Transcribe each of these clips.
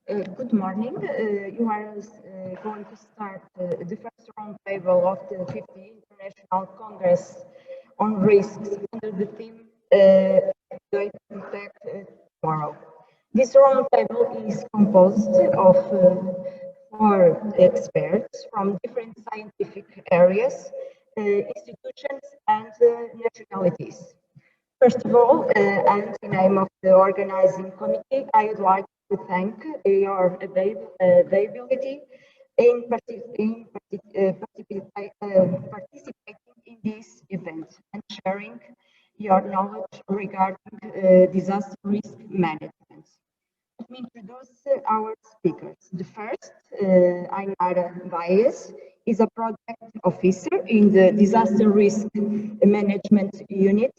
Good morning. You are going to start the first roundtable of the 50th International Congress on Risks under the theme Protect Tomorrow. This roundtable is composed of 4 experts from different scientific areas, institutions, and nationalities. First of all, and in the name of the organizing committee, I would like to thank your availability in participating in this event and sharing your knowledge regarding disaster risk management. Let me introduce our speakers. The first, Ainara Valles, is a project officer in the Disaster Risk Management Unit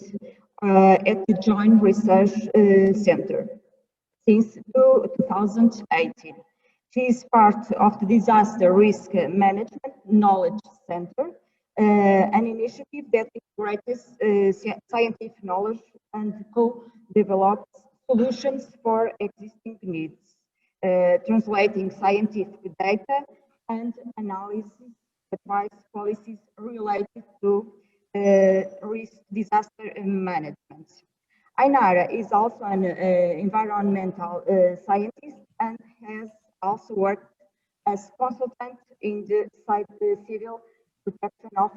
at the Joint Research Center since 2018. She is part of the Disaster Risk Management Knowledge Center, an initiative that integrates scientific knowledge and co-develops solutions for existing needs, translating scientific data and analysis, advice policies related to risk disaster management. Ainara is also an environmental scientist and has also worked as consultant in the civil protection of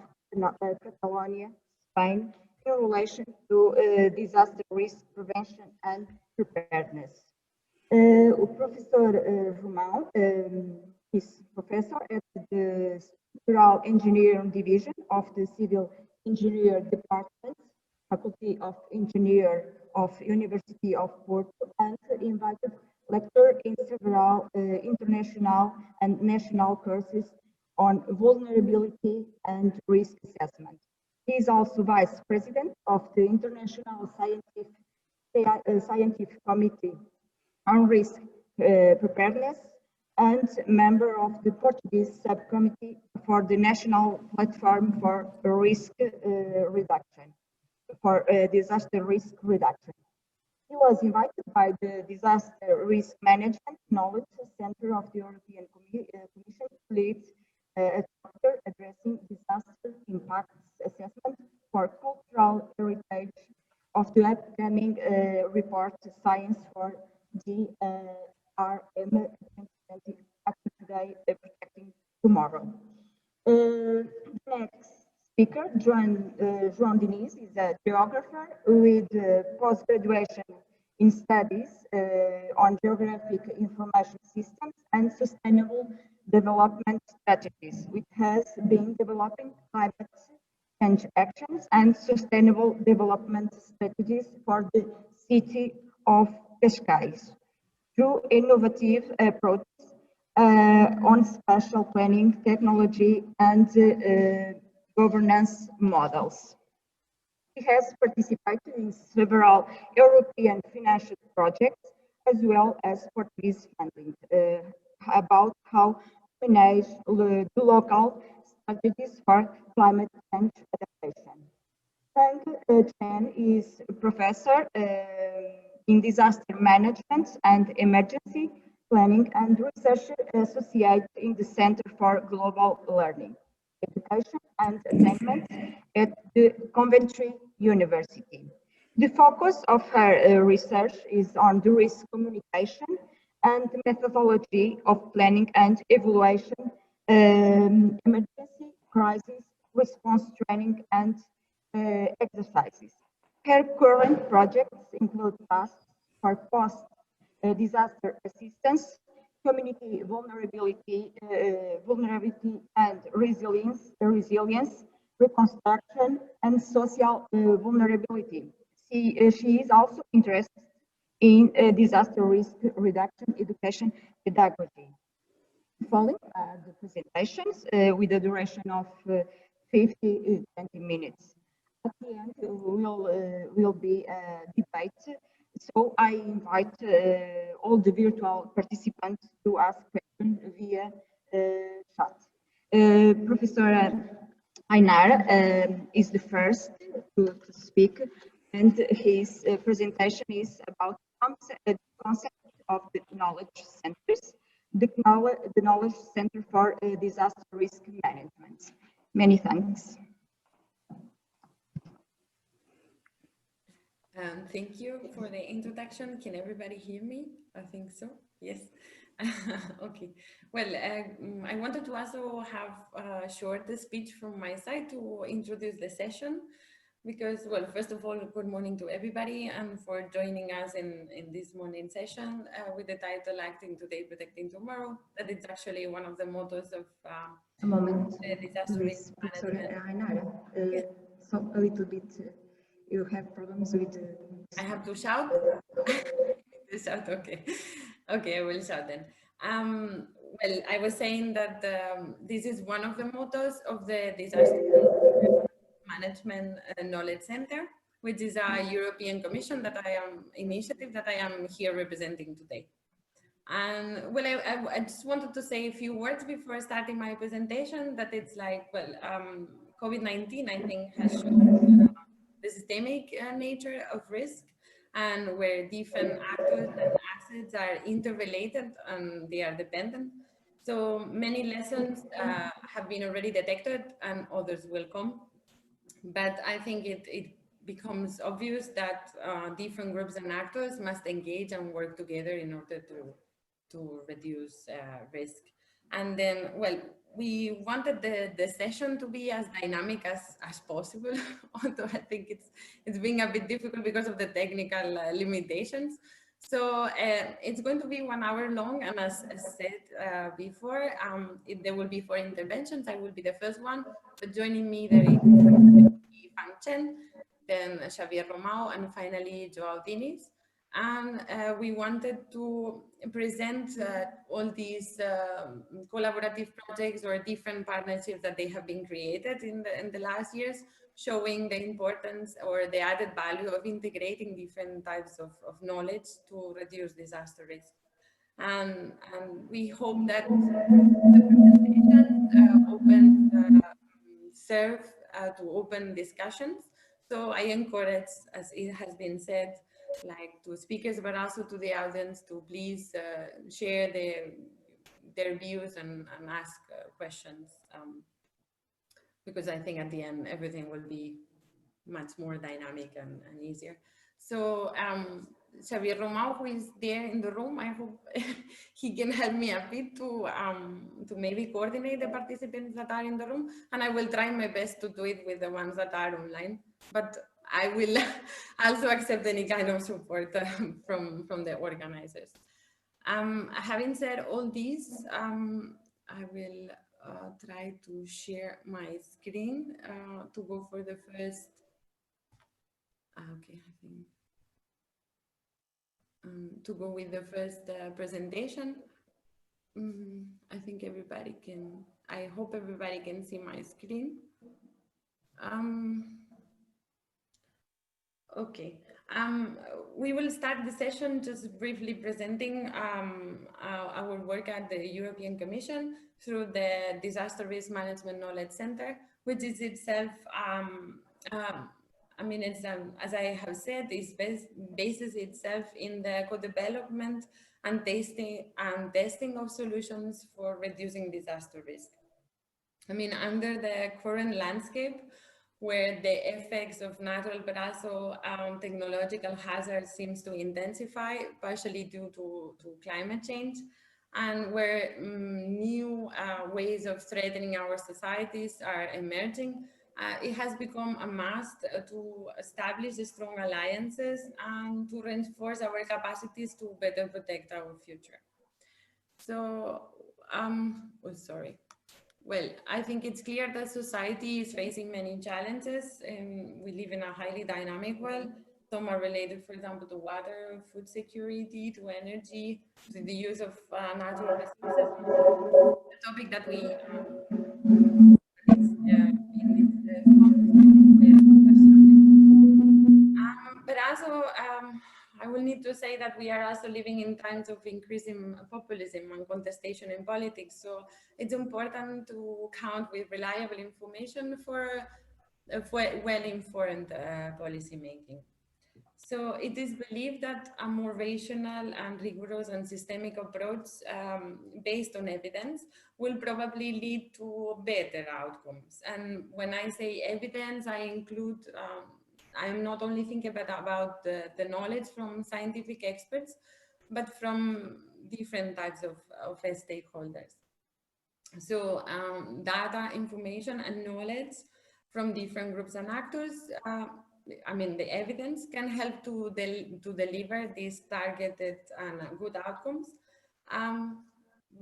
Catalonia, Spain, in relation to disaster risk prevention and preparedness. Professor Romão is professor at the Structural Engineering Division of the Civil Engineer Department, Faculty of Engineer of University of Porto, and invited lecturer in several international and national courses on vulnerability and risk assessment. He is also vice president of the International Scientific Committee on Risk Preparedness and member of the Portuguese subcommittee for the National Platform for Risk Reduction, for Disaster Risk Reduction. He was invited by the Disaster Risk Management Knowledge Center of the European Commission to lead a chapter addressing disaster impacts assessment for cultural heritage of the upcoming report Science for DRMKC Action Today, Protecting Tomorrow. Next speaker, João Nunes, is a geographer with post-graduation in studies on geographic information systems and sustainable development strategies, which has been developing climate change actions and sustainable development strategies for the city of Casajus through innovative approaches on spatial planning, technology, and governance models. He has participated in several European financial projects as well as Portuguese funding about how to manage the local strategies for climate change adaptation. Frank Chen is a professor in disaster management and emergency planning and research associate in the Center for Global Learning, Education and Attainment at the Coventry University. The focus of her research is on the risk communication and methodology of planning and evaluation, emergency crisis response training and exercises. Her current projects include tasks for post-disaster assistance, community vulnerability and resilience, reconstruction, and social vulnerability. She is also interested in disaster risk reduction education pedagogy. Following the presentations with a duration of 20 minutes. At the end will be a debate, so I invite all the virtual participants to ask questions via chat. Professor Ainara is the first to speak, and his presentation is about the concept of the knowledge centers, the Knowledge Center for Disaster Risk Management. Many thanks. Thank you for the introduction. Can everybody hear me? I think so. Yes. Okay. Well, I wanted to also have a short speech from my side to introduce the session. Because, well, first of all, good morning to everybody and for joining us in this morning session with the title Acting Today, Protecting Tomorrow. That is actually one of the mottos of a moment, disaster risk management. Ainara, so a little bit, you have problems with... I have to shout? To shout, okay. Okay, I will shout then. Well, I was saying that this is one of the mottos of the Disaster Management Knowledge Center, which is a European Commission initiative that I am here representing today. And well, I just wanted to say a few words before starting my presentation, that it's like, well, COVID-19, I think, has shown the systemic nature of risk, and where different actors and assets are interrelated and they are dependent. So many lessons have been already detected and others will come. But I think it becomes obvious that different groups and actors must engage and work together in order to reduce risk. And then, well, we wanted the session to be as dynamic as possible, although I think it's being a bit difficult because of the technical limitations. So it's going to be 1 hour long, and as said before, there will be 4 interventions. I will be the first one, but joining me there is Fang Chen, then Xavier Romão, and finally Joao Diniz. And we wanted to present all these collaborative projects or different partnerships that they have been created in the last years, showing the importance or the added value of integrating different types of knowledge to reduce disaster risk. And we hope that the presentation serve to open discussions. So I encourage, as it has been said, like to speakers, but also to the audience, to please share their views and ask questions, because I think at the end everything will be much more dynamic and easier. So Xavier Romão, who is there in the room, I hope he can help me a bit to maybe coordinate the participants that are in the room, and I will try my best to do it with the ones that are online, but I will also accept any kind of support from the organizers. Having said all this, I will try to share my screen to go for the first. Okay, I think to go with the first presentation. I think everybody can. I hope everybody can see my screen. Okay, we will start the session just briefly presenting our work at the European Commission through the Disaster Risk Management Knowledge Center, which is itself, I mean, it's, as I have said, it bases itself in the co-development and testing of solutions for reducing disaster risk. I mean, under the current landscape, where the effects of natural but also technological hazards seems to intensify, partially due to climate change, and where new ways of threatening our societies are emerging, it has become a must to establish strong alliances and to reinforce our capacities to better protect our future. So, oh, sorry. Well, I think it's clear that society is facing many challenges, and we live in a highly dynamic world. Some are related, for example, to water, food security, to energy, to the use of natural resources. The topic that we but also, I will need to say that we are also living in times of increasing populism and contestation in politics. So it's important to count with reliable information for well-informed policy making. So it is believed that a more rational and rigorous and systemic approach based on evidence will probably lead to better outcomes. And when I say evidence, I include, I'm not only thinking about the knowledge from scientific experts, but from different types of stakeholders. So data, information, and knowledge from different groups and actors, I mean, the evidence can help to deliver these targeted and good outcomes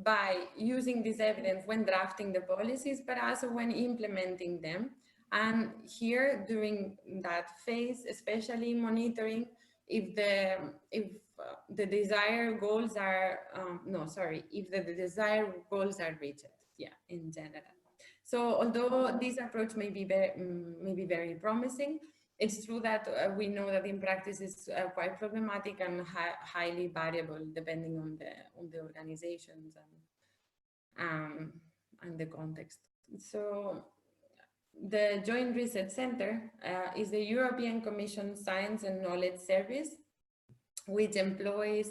by using this evidence when drafting the policies, but also when implementing them. And here, during that phase, especially monitoring if the desired goals are, if the desired goals are reached, yeah, in general. So although this approach may be very promising, it's true that we know that in practice it's quite problematic and highly variable depending on the organizations and the context. So the Joint Research Center is the European Commission Science and Knowledge Service, which employs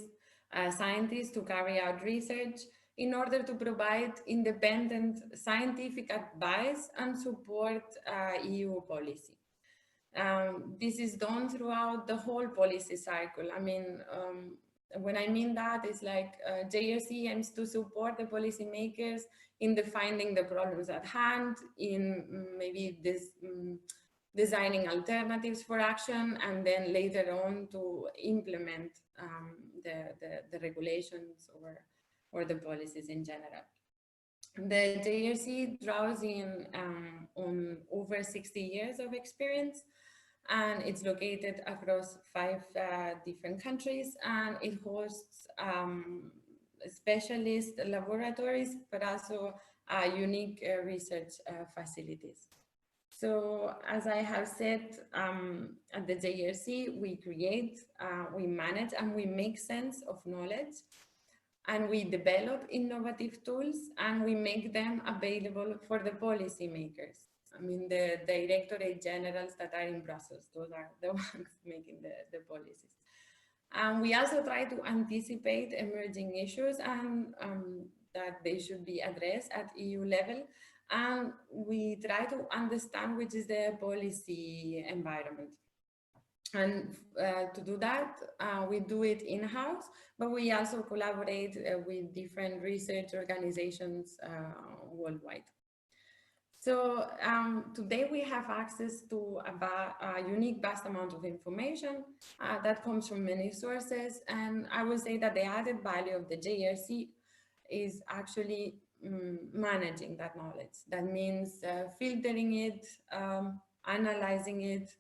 scientists to carry out research in order to provide independent scientific advice and support EU policy. This is done throughout the whole policy cycle. I mean, when I mean that, it's like JRC aims to support the policymakers in defining the problems at hand, in maybe this designing alternatives for action, and then later on to implement the regulations or the policies in general. The JRC draws in on over 60 years of experience, and it's located across 5 different countries, and it hosts specialist laboratories, but also unique research facilities. So as I have said, at the JRC, we create, we manage, and we make sense of knowledge, and we develop innovative tools, and we make them available for the policymakers. I mean, the directorate generals that are in Brussels, those are the ones making the policies. And we also try to anticipate emerging issues and that they should be addressed at EU level. And we try to understand which is the policy environment. And to do that, we do it in-house, but we also collaborate with different research organizations worldwide. So today we have access to a unique vast amount of information that comes from many sources. And I would say that the added value of the JRC is actually managing that knowledge. That means filtering it, analyzing it,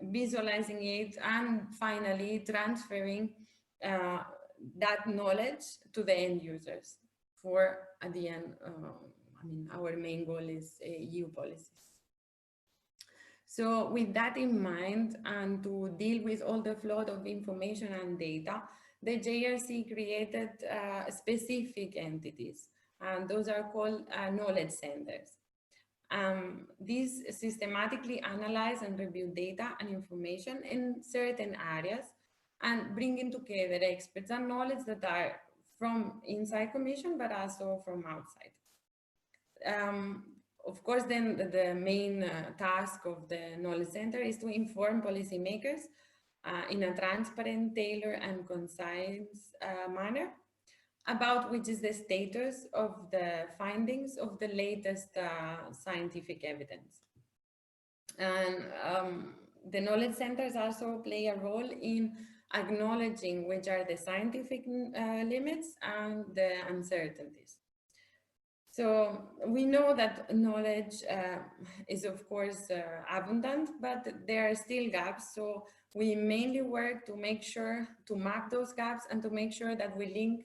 visualizing it, and finally transferring that knowledge to the end users for, at the end, I mean, our main goal is EU policies. So with that in mind, and to deal with all the flood of information and data, the JRC created specific entities, and those are called knowledge centers. These systematically analyze and review data and information in certain areas and bringing together experts and knowledge that are from inside Commission, but also from outside. Of course, then the main task of the Knowledge Center is to inform policymakers in a transparent, tailored, and concise manner about which is the status of the findings of the latest scientific evidence. And the knowledge centers also play a role in acknowledging which are the scientific limits and the uncertainties. So we know that knowledge is of course abundant, but there are still gaps. So we mainly work to make sure to map those gaps and to make sure that we link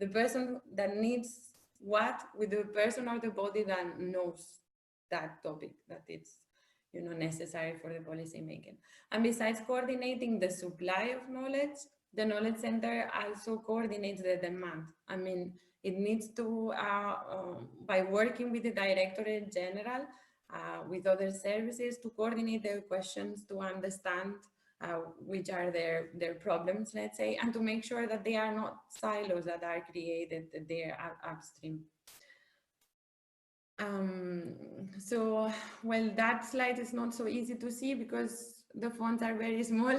the person that needs what with the person or the body that knows that topic, that it's, you know, necessary for the policy making. And besides coordinating the supply of knowledge, the Knowledge Center also coordinates the demand. I mean, it needs to, by working with the Directorate General, with other services to coordinate their questions, to understand which are their problems, let's say, and to make sure that they are not silos that are created, that they are upstream. So, well, that slide is not so easy to see because the fonts are very small,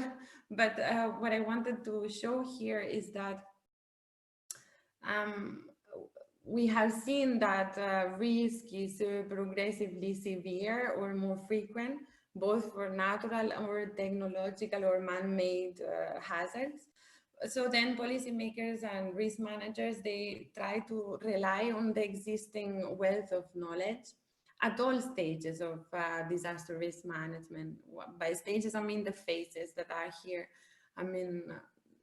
but what I wanted to show here is that we have seen that risk is progressively severe or more frequent, both for natural or technological or man-made hazards. So then policymakers and risk managers, they try to rely on the existing wealth of knowledge at all stages of disaster risk management. By stages, I mean the phases that are here. I mean,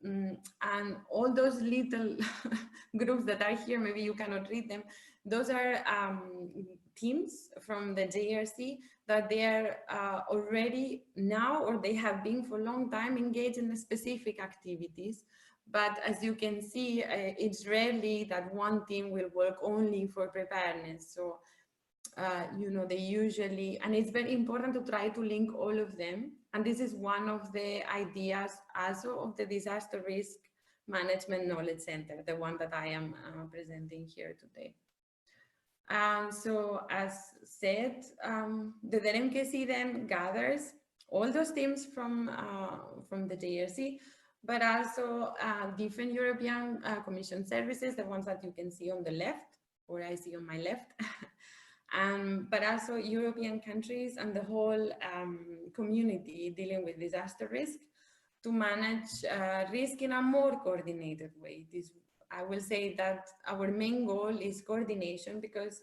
and all those little groups that are here, maybe you cannot read them, those are teams from the JRC that they are already now, or they have been for a long time, engaged in specific activities. But as you can see, it's rarely that one team will work only for preparedness. So, you know, they usually, and it's very important to try to link all of them. And this is one of the ideas also of the Disaster Risk Management Knowledge Center, the one that I am presenting here today. So as said, the DRMKC then gathers all those teams from the JRC, but also different European Commission services, the ones that you can see on the left, or I see on my left, but also European countries and the whole community dealing with disaster risk to manage risk in a more coordinated way. This, I will say that our main goal is coordination, because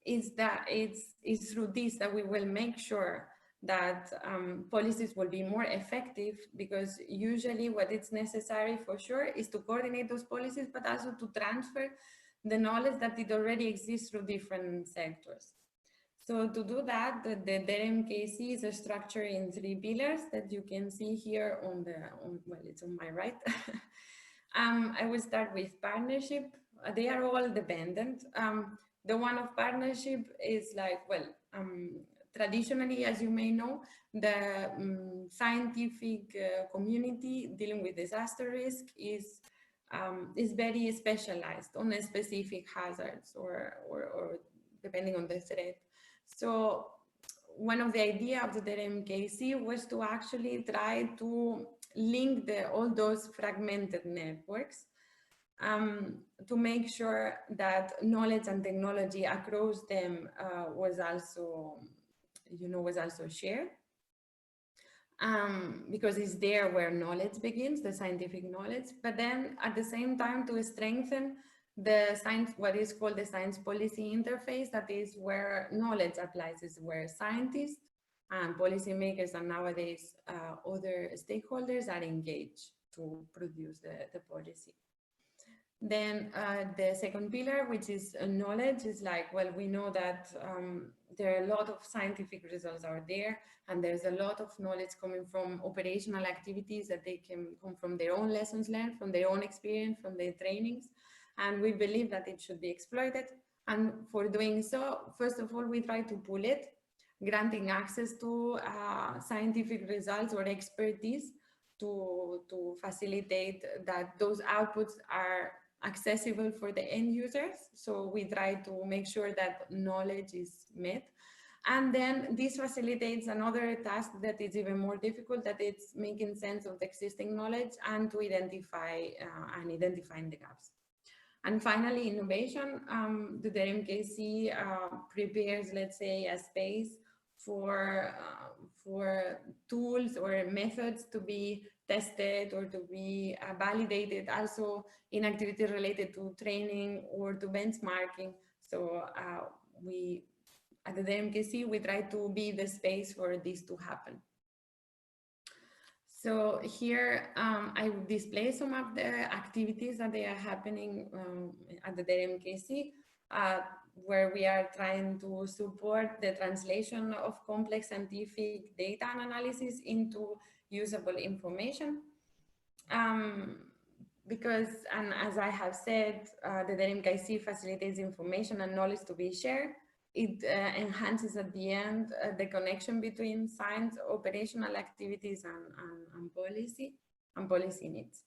it's through this that we will make sure that policies will be more effective, because usually what is necessary for sure is to coordinate those policies, but also to transfer the knowledge that it already exists through different sectors. So to do that, the DRMKC is structured in 3 pillars that you can see here on well, it's on my right. I will start with partnership. They are all dependent. The one of partnership is like, well, traditionally, as you may know, the scientific community dealing with disaster risk is very specialized on a specific hazards or depending on the threat. So one of the ideas of the DRMKC was to actually try to link all those fragmented networks to make sure that knowledge and technology across them was also shared. Because it's there where knowledge begins, the scientific knowledge, but then at the same time to strengthen the science, what is called the science policy interface, that is where knowledge applies, is where scientists and policymakers and nowadays other stakeholders are engaged to produce the policy. Then the second pillar, which is knowledge, is like, well, we know that there are a lot of scientific results out there, and there's a lot of knowledge coming from operational activities that they can come from their own lessons learned, from their own experience, from their trainings. And we believe that it should be exploited. And for doing so, first of all, we try to pull it, granting access to scientific results or expertise to facilitate that those outputs are accessible for the end users. So we try to make sure that knowledge is met. And then this facilitates another task that is even more difficult, that it's making sense of the existing knowledge and to identify identifying the gaps. And finally, innovation. The DRMKC prepares, let's say, a space for tools or methods to be tested or to be validated, also in activities related to training or to benchmarking. So we, at the DRMKC, we try to be the space for this to happen. So here I will display some of the activities that they are happening at the DRMKC, where we are trying to support the translation of complex scientific data and analysis into usable information. Because, and as I have said, the DRMKC facilitates information and knowledge to be shared. it enhances at the end the connection between science, operational activities, and policy needs.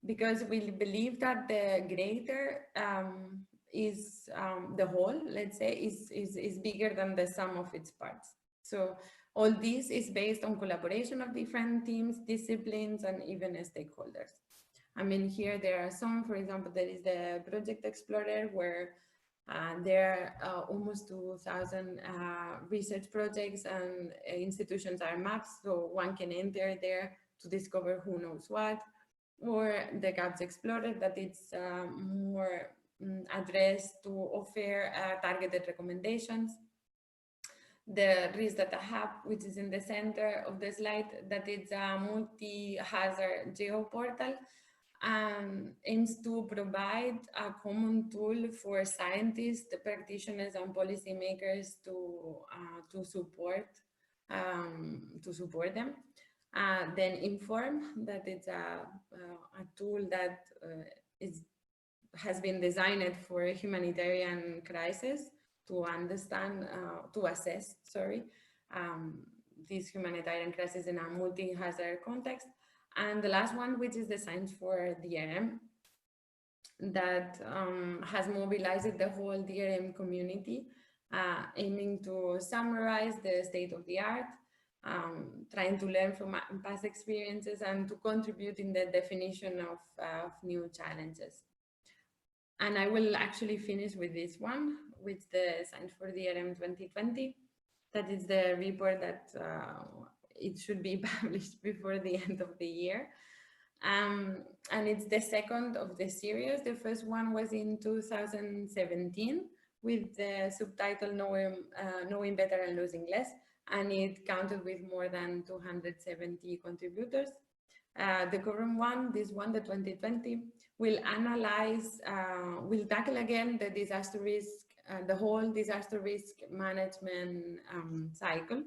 Because we believe that the greater is the whole, let's say, is bigger than the sum of its parts. So all this is based on collaboration of different teams, disciplines, and even stakeholders. I mean, here there are some, for example, there is the Project Explorer, where there are almost 2,000 research projects and institutions are mapped, so one can enter there to discover who knows what. Or the Gaps Explorer, that it's more addressed to offer targeted recommendations. The Risk Data Hub, which is in the center of the slide, that it's a multi-hazard geoportal, aims to provide a common tool for scientists, practitioners, and policymakers to support them. Then Inform, that it's a tool that has been designed for humanitarian crisis to understand, to assess, this humanitarian crisis in a multi-hazard context. And the last one, which is the Science for DRM, that has mobilized the whole DRM community, aiming to summarize the state of the art, trying to learn from past experiences and to contribute in the definition of new challenges. And I will actually finish with this one, with the Science for DRM 2020. That is the report that it should be published before the end of the year. And it's the second of the series. The first one was in 2017 with the subtitle Knowing Better and Losing Less, and it counted with more than 270 contributors. The current one, this one, the 2020, will analyze, will tackle again the disaster risk, the whole disaster risk management cycle,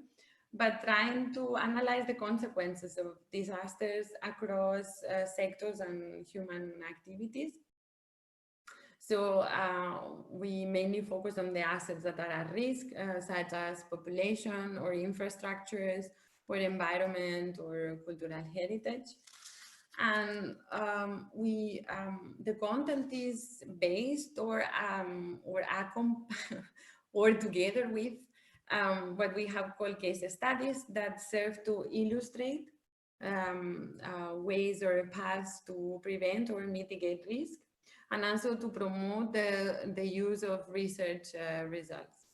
but trying to analyze the consequences of disasters across sectors and human activities. So we mainly focus on the assets that are at risk, such as population or infrastructures or environment or cultural heritage. And the content is based or together with what we have called case studies that serve to illustrate ways or paths to prevent or mitigate risk, and also to promote the use of research results.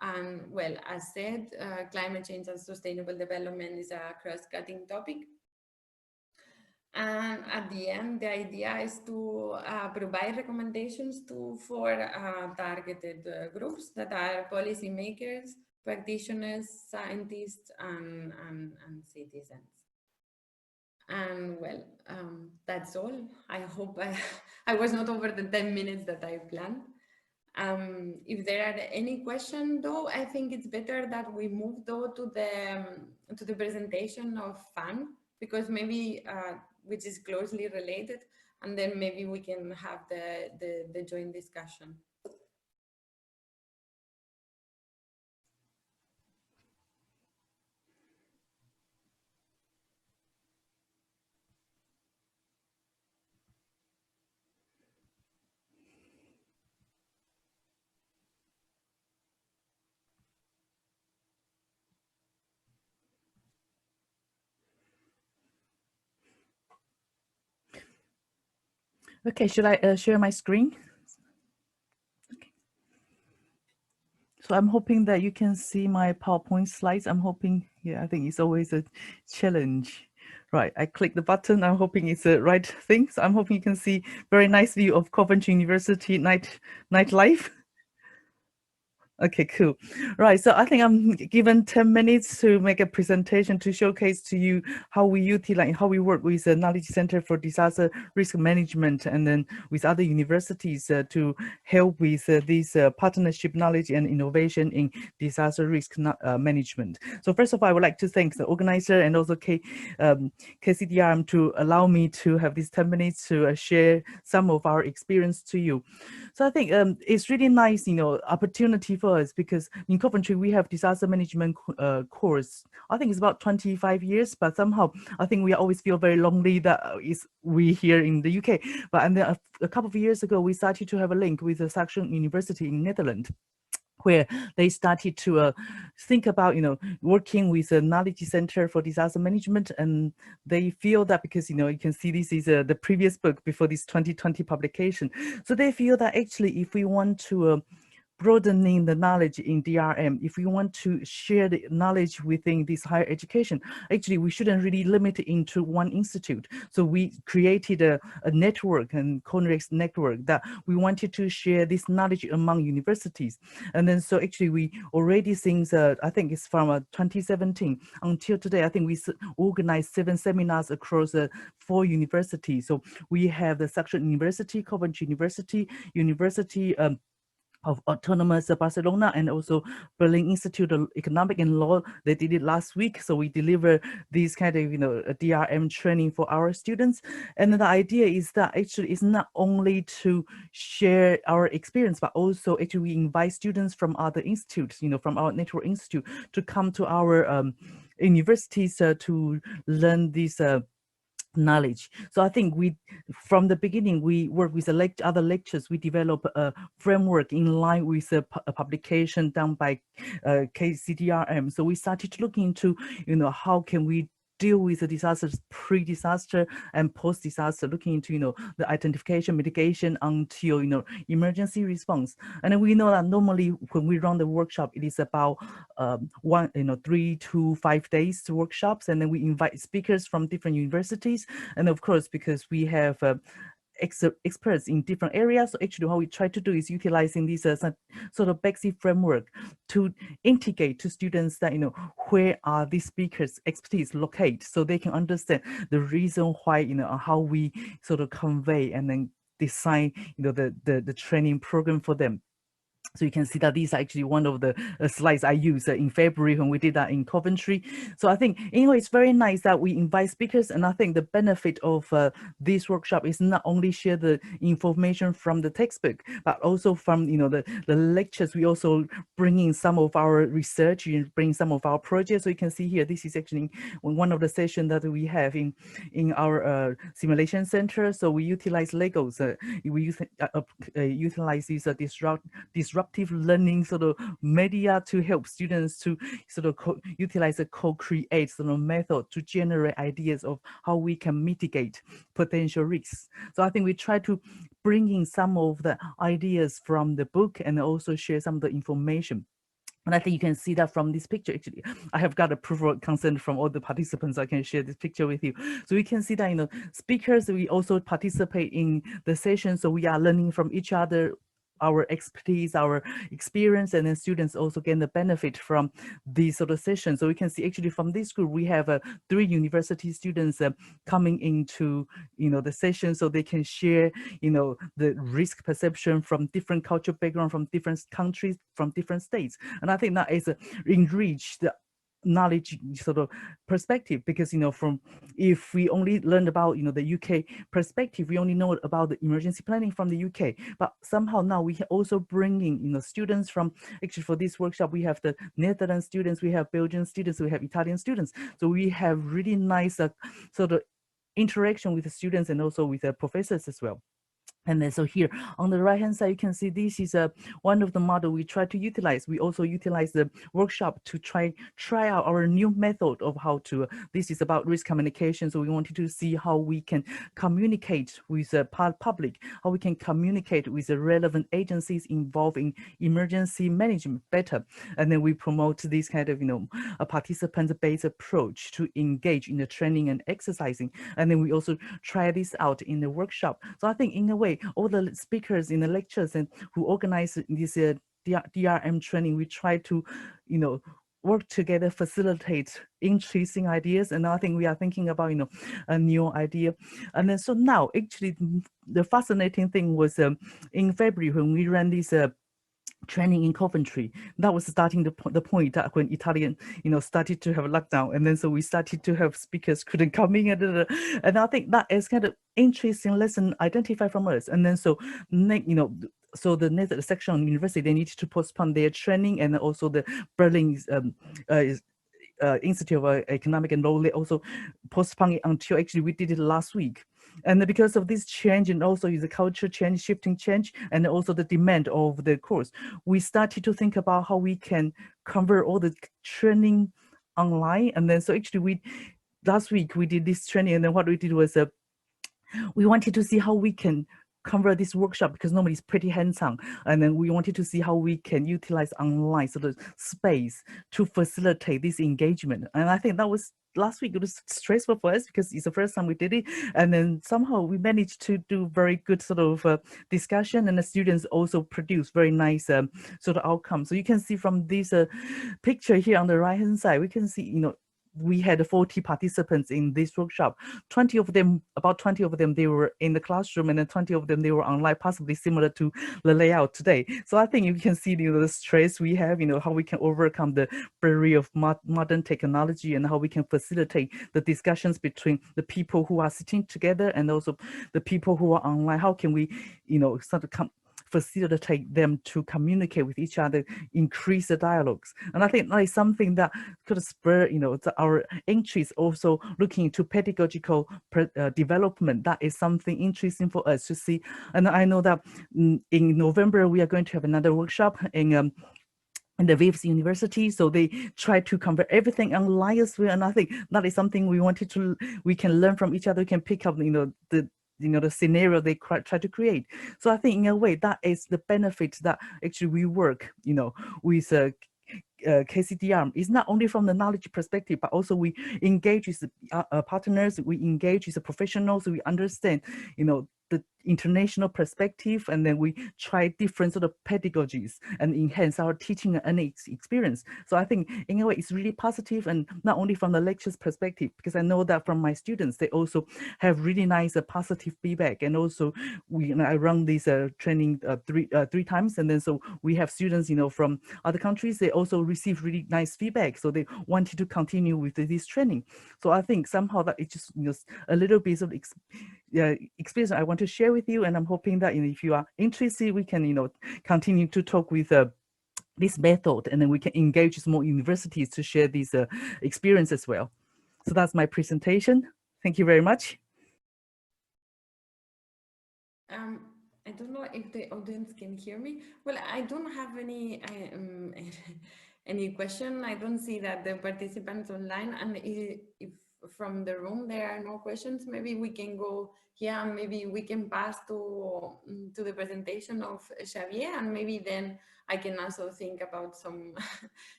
And well, as said, climate change and sustainable development is a cross-cutting topic. And at the end, the idea is to provide recommendations for targeted groups that are policymakers, practitioners, scientists, and citizens. And well, that's all. I hope I was not over the 10 minutes that I planned. If there are any questions, though, I think it's better that we move though to the presentation of FAN, because maybe which is closely related, and then maybe we can have the joint discussion. Okay, should I share my screen? Okay. So I'm hoping that you can see my PowerPoint slides. I'm hoping, yeah, I think it's always a challenge. Right, I click the button. I'm hoping it's the right thing. So I'm hoping you can see very nice view of Coventry University nightlife. Okay, cool. Right, so I think I'm given 10 minutes to make a presentation to showcase to you how we utilize, how we work with the Knowledge Center for Disaster Risk Management and then with other universities to help with this partnership knowledge and innovation in disaster risk management. So first of all, I would like to thank the organizer and also KCDRM to allow me to have these 10 minutes to share some of our experience to you. So I think it's really nice, opportunity for because in Coventry we have disaster management course. I think it's about 25 years, but somehow I think we always feel very lonely that we here in the UK. But and then a couple of years ago, we started to have a link with the Saxion University in Netherlands, where they started to think about, working with a knowledge center for disaster management. And they feel that because, you can see this is the previous book before this 2020 publication. So they feel that actually if we want to broadening the knowledge in DRM, if we want to share the knowledge within this higher education, actually we shouldn't really limit it into one institute. So we created a network, and Conrex network, that we wanted to share this knowledge among universities. And then so actually we already since I think it's from 2017 until today, I think we organized 7 seminars across 4 universities. So we have the Saxion University, Coventry University, University of Autonomous Barcelona, and also Berlin Institute of Economic and Law. They did it last week. So we deliver these kind of, a DRM training for our students. And the idea is that actually it's not only to share our experience, but also actually we invite students from other institutes, from our network institute, to come to our universities to learn this knowledge. So I think from the beginning, we work with other lectures. We develop a framework in line with a publication done by KCDRM. So we started to look into, how can we deal with the disasters, pre-disaster and post-disaster, looking into, the identification, mitigation until, emergency response. And then we know that normally when we run the workshop, it is about 3 to 5 days workshops. And then we invite speakers from different universities. And of course, because we have experts in different areas. So actually what we try to do is utilizing this sort of BEXI framework to integrate to students that, where are these speakers' expertise located, so they can understand the reason why, how we sort of convey and then design, the training program for them. So you can see that these are actually one of the slides I used in February when we did that in Coventry. So I think, it's very nice that we invite speakers. And I think the benefit of this workshop is not only share the information from the textbook, but also from, the lectures. We also bring in some of our research, bring some of our projects. So you can see here, this is actually one of the sessions that we have in our simulation center. So we utilize Legos. We utilize these disruptive learning sort of media to help students to sort of utilize a co-create sort of method to generate ideas of how we can mitigate potential risks. So I think we try to bring in some of the ideas from the book and also share some of the information. And I think you can see that from this picture. Actually, I have got approval of consent from all the participants. I can share this picture with you. So we can see that, speakers, we also participate in the session. So we are learning from each other, our expertise, our experience, and then students also gain the benefit from these sort of sessions. So we can see actually from this group, we have 3 university students coming into, the session, so they can share, the risk perception from different cultural background, from different countries, from different states. And I think that is enriched the knowledge sort of perspective, because from if we only learned about the UK perspective, we only know about the emergency planning from the UK, but somehow now we also bringing students from, actually for this workshop we have the Netherlands students, we have Belgian students, we have Italian students, so we have really nice sort of interaction with the students and also with the professors as well. And then so here on the right hand side, you can see this is one of the model we try to utilize. We also utilize the workshop to try out our new method of how to, this is about risk communication. So we wanted to see how we can communicate with the public, how we can communicate with the relevant agencies involved in emergency management better. And then we promote this kind of, a participant-based approach to engage in the training and exercising. And then we also try this out in the workshop. So I think in a way, all the speakers in the lectures and who organize this DRM training, we try to, work together, facilitate interesting ideas. And I think we are thinking about, a new idea. And then so now, actually, the fascinating thing was in February when we ran this training in Coventry. That was starting the point that when Italian, started to have a lockdown, and then so we started to have speakers couldn't come in, and I think that is kind of interesting lesson identified from us. And then so, so the next section on university, they needed to postpone their training, and also the Berlin Institute of Economic and Law, they also postponed it until actually we did it last week. And because of this change, and also the culture change, shifting change, and also the demand of the course, we started to think about how we can convert all the training online. And then so actually last week we did this training, and then what we did was we wanted to see how we can convert this workshop, because normally it's pretty hands-on, and then we wanted to see how we can utilize online sort of space to facilitate this engagement. And I think that was last week. It was stressful for us because it's the first time we did it, and then somehow we managed to do very good sort of discussion, and the students also produced very nice sort of outcomes. So you can see from this picture here on the right hand side, we can see, we had 40 participants in this workshop. About 20 of them, they were in the classroom, and then 20 of them, they were online, possibly similar to the layout today. So I think you can see the stress we have, how we can overcome the barrier of modern technology, and how we can facilitate the discussions between the people who are sitting together and also the people who are online. How can we, sort of facilitate them to communicate with each other, increase the dialogues. And I think that is something that could spur, our interest also looking into pedagogical development. That is something interesting for us to see. And I know that in November, we are going to have another workshop in the Waves University, so they try to convert everything online as well. And I think that is something we can learn from each other, we can pick up, the scenario they try to create. So I think in a way that is the benefit that actually we work, with KCDR. It's not only from the knowledge perspective, but also we engage with partners, we engage with the professionals, we understand, the international perspective, and then we try different sort of pedagogies and enhance our teaching and experience. So I think in a way it's really positive, and not only from the lectures perspective, because I know that from my students, they also have really nice positive feedback. And also I run this training three times, and then so we have students, from other countries, they also receive really nice feedback, so they wanted to continue with this training. So I think somehow that it's just a little bit of experience I want to share with you, and I'm hoping that if you are interested, we can continue to talk with this method, and then we can engage with more universities to share these experience as well. So that's my presentation. Thank you very much. I don't know if the audience can hear me. Well, I don't have any any question. I don't see that the participants online, and if from the room there are no questions, maybe we can go here, and maybe we can pass to the presentation of Xavier, and maybe then I can also think about some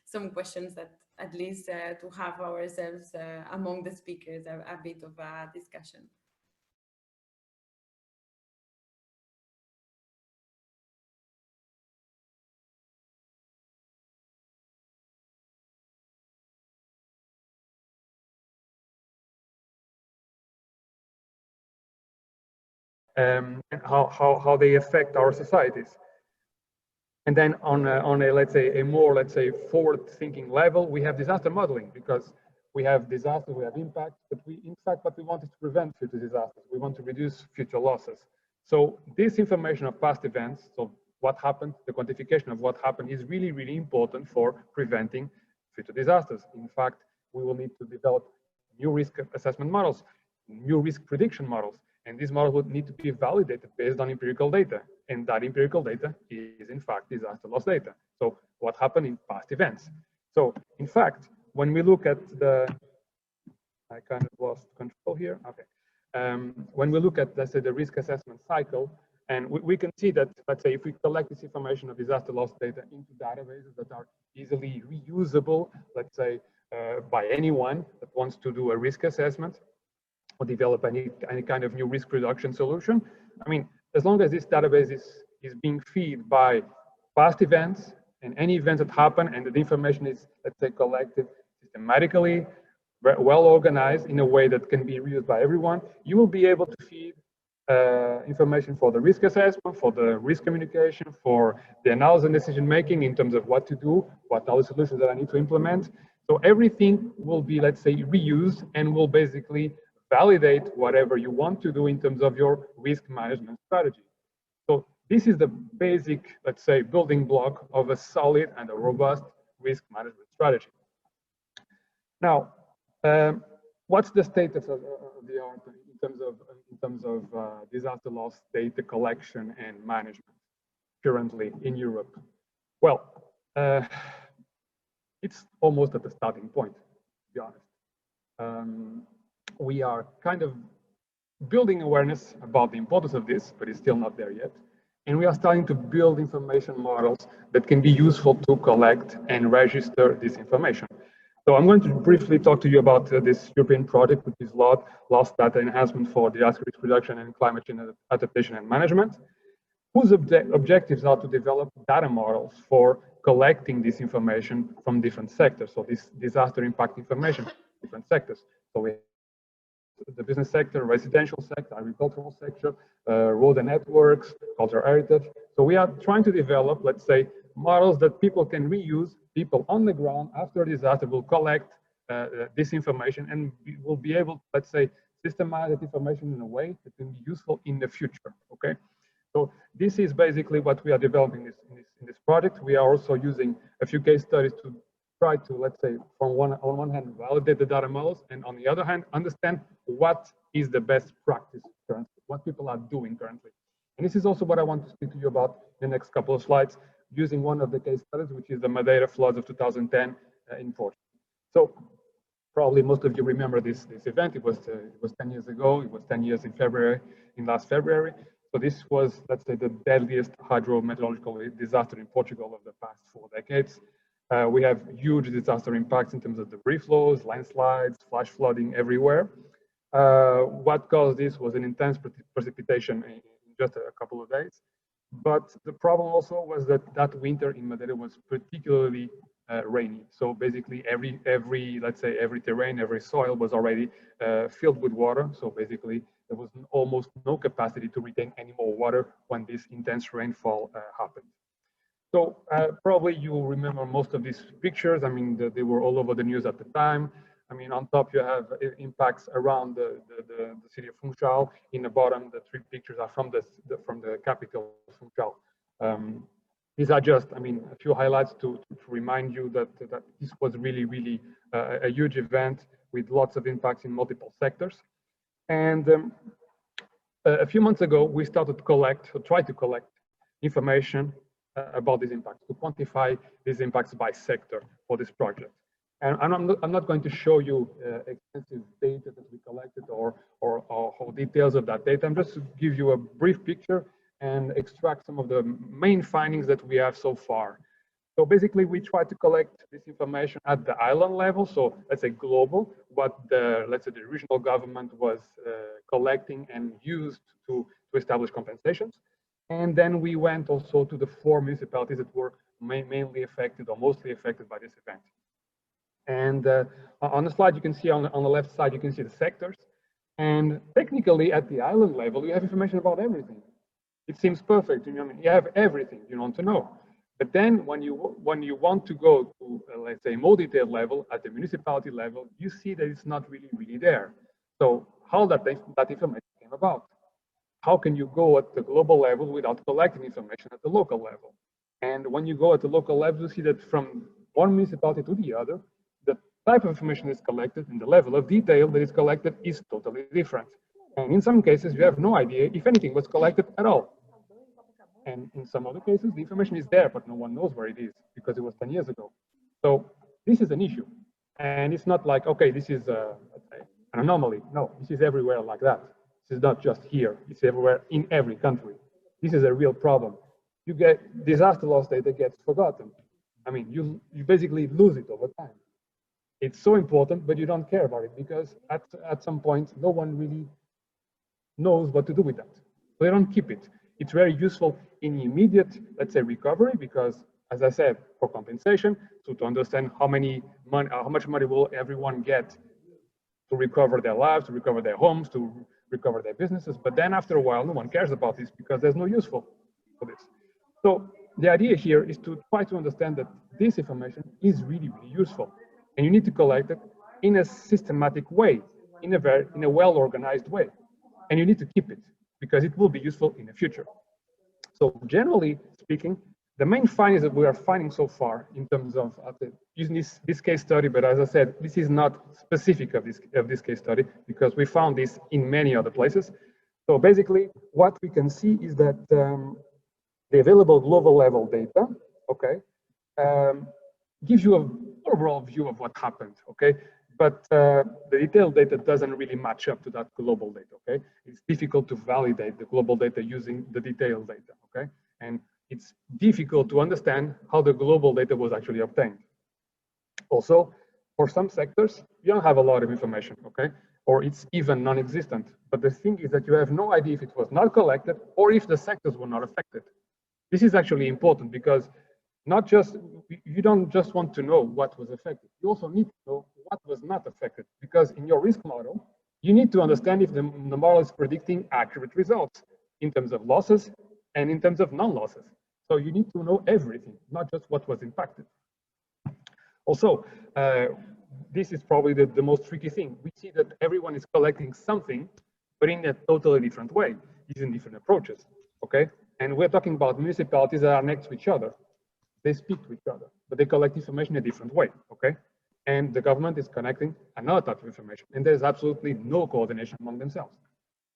some questions that at least to have ourselves among the speakers a bit of a discussion. And how they affect our societies. And then on a let's say forward-thinking level, we have disaster modeling, because we have disasters, we have impact, but in fact what we want is to prevent future disasters. We want to reduce future losses. So this information of past events, so what happened, the quantification of what happened, is really, really important for preventing future disasters. In fact, we will need to develop new risk assessment models, new risk prediction models, and these models would need to be validated based on empirical data. And that empirical data is in fact disaster loss data. So what happened in past events. So in fact, when we look at I kind of lost control here. Okay. When we look at, let's say, the risk assessment cycle, and we can see that, let's say, if we collect this information of disaster loss data into databases that are easily reusable, let's say, by anyone that wants to do a risk assessment or develop any kind of new risk reduction solution. I mean, as long as this database is being fed by past events and any events that happen, and that the information is, let's say, collected systematically, well organized in a way that can be reused by everyone, you will be able to feed information for the risk assessment, for the risk communication, for the analysis and decision making in terms of what to do, what are the solutions that I need to implement. So everything will be, let's say, reused and will basically validate whatever you want to do in terms of your risk management strategy. So this is the basic, let's say, building block of a solid and a robust risk management strategy. Now, what's the status of the art in terms of disaster loss data collection and management currently in Europe? Well, it's almost at the starting point, to be honest. We are kind of building awareness about the importance of this, but it's still not there yet. And we are starting to build information models that can be useful to collect and register this information. So I'm going to briefly talk to you about this European project, which is Loss Data Enhancement for Disaster Risk Reduction and Climate Change Adaptation and Management, whose objectives are to develop data models for collecting this information from different sectors. So this disaster impact information, different sectors. So we have the business sector, residential sector, agricultural sector, road and networks, cultural heritage. So we are trying to develop, let's say, models that people can reuse. People on the ground after a disaster will collect this information and will be able, let's say, systemize that information in a way that can be useful in the future. Okay, so this is basically what we are developing in this project. We are also using a few case studies to try to, let's say, on one hand, validate the data models, and on the other hand, understand what is the best practice currently, what people are doing currently. And this is also what I want to speak to you about in the next couple of slides, using one of the case studies, which is the Madeira floods of 2010 in Porto. So probably most of you remember this event. It was 10 years ago. It was 10 years in last February. So this was, let's say, the deadliest hydrometeorological disaster in Portugal of the past 4 decades. We have huge disaster impacts in terms of debris flows, landslides, flash flooding everywhere. What caused this was an intense precipitation in just a couple of days. But the problem also was that winter in Madeira was particularly rainy. So basically let's say every terrain, every soil was already filled with water. So basically there was almost no capacity to retain any more water when this intense rainfall happened. So probably you remember most of these pictures. I mean, they were all over the news at the time. I mean, on top you have impacts around the city of Funchal. In the bottom, the 3 pictures are from the capital, Funchal. These are just, I mean, a few highlights to remind you that this was really a huge event with lots of impacts in multiple sectors. And a few months ago, we started to try to collect information about these impacts, to quantify these impacts by sector for this project. And I'm not going to show you extensive data that we collected or whole details of that data. I'm just to give you a brief picture and extract some of the main findings that we have so far. So basically, we try to collect this information at the island level. So let's say global, what let's say the regional government was collecting and used to establish compensations. And then we went also to the 4 municipalities that were mainly affected or mostly affected by this event. And on the slide, you can see on the left side, you can see the sectors. And technically, at the island level, you have information about everything. It seems perfect. You know, I mean, you have everything you want to know. But then when you want to go to, let's say, more detailed level, at the municipality level, you see that it's not really there. So how that information came about? How can you go at the global level without collecting information at the local level? And when you go at the local level, you see that from one municipality to the other, the type of information is collected and the level of detail that is collected is totally different. And in some cases, you have no idea if anything was collected at all. And in some other cases, the information is there, but no one knows where it is because it was 10 years ago. So this is an issue. And it's not like, okay, this is an anomaly. No, this is everywhere like that. This is not just here. It's everywhere in every country. This is a real problem. You get disaster loss data gets forgotten. I mean, you basically lose it over time. It's so important, but you don't care about it because at some point, no one really knows what to do with that. So they don't keep it. It's very useful in immediate, let's say, recovery, because as I said, for compensation, so to understand how much money will everyone get to recover their lives, to recover their homes, to recover their businesses. But then after a while, no one cares about this because there's no use for this. So the idea here is to try to understand that this information is really, really useful, and you need to collect it in a systematic way, in a well-organized way, and you need to keep it because it will be useful in the future. So generally speaking, the main findings that we are finding so far in terms of using this case study, but as I said, this is not specific of this case study because we found this in many other places. So basically, what we can see is that the available global level data, okay, gives you an overall view of what happened, okay? But the detailed data doesn't really match up to that global data, okay? It's difficult to validate the global data using the detailed data, okay? And it's difficult to understand how the global data was actually obtained. Also, for some sectors, you don't have a lot of information, okay? Or it's even non-existent. But the thing is that you have no idea if it was not collected or if the sectors were not affected. This is actually important because you don't just want to know what was affected. You also need to know what was not affected, because in your risk model, you need to understand if the model is predicting accurate results in terms of losses and in terms of non-losses. So you need to know everything, not just what was impacted. Also, this is probably the most tricky thing. We see that everyone is collecting something, but in a totally different way, using different approaches, okay? And we're talking about municipalities that are next to each other. They speak to each other, but they collect information in a different way, okay? And the government is connecting another type of information, and there's absolutely no coordination among themselves.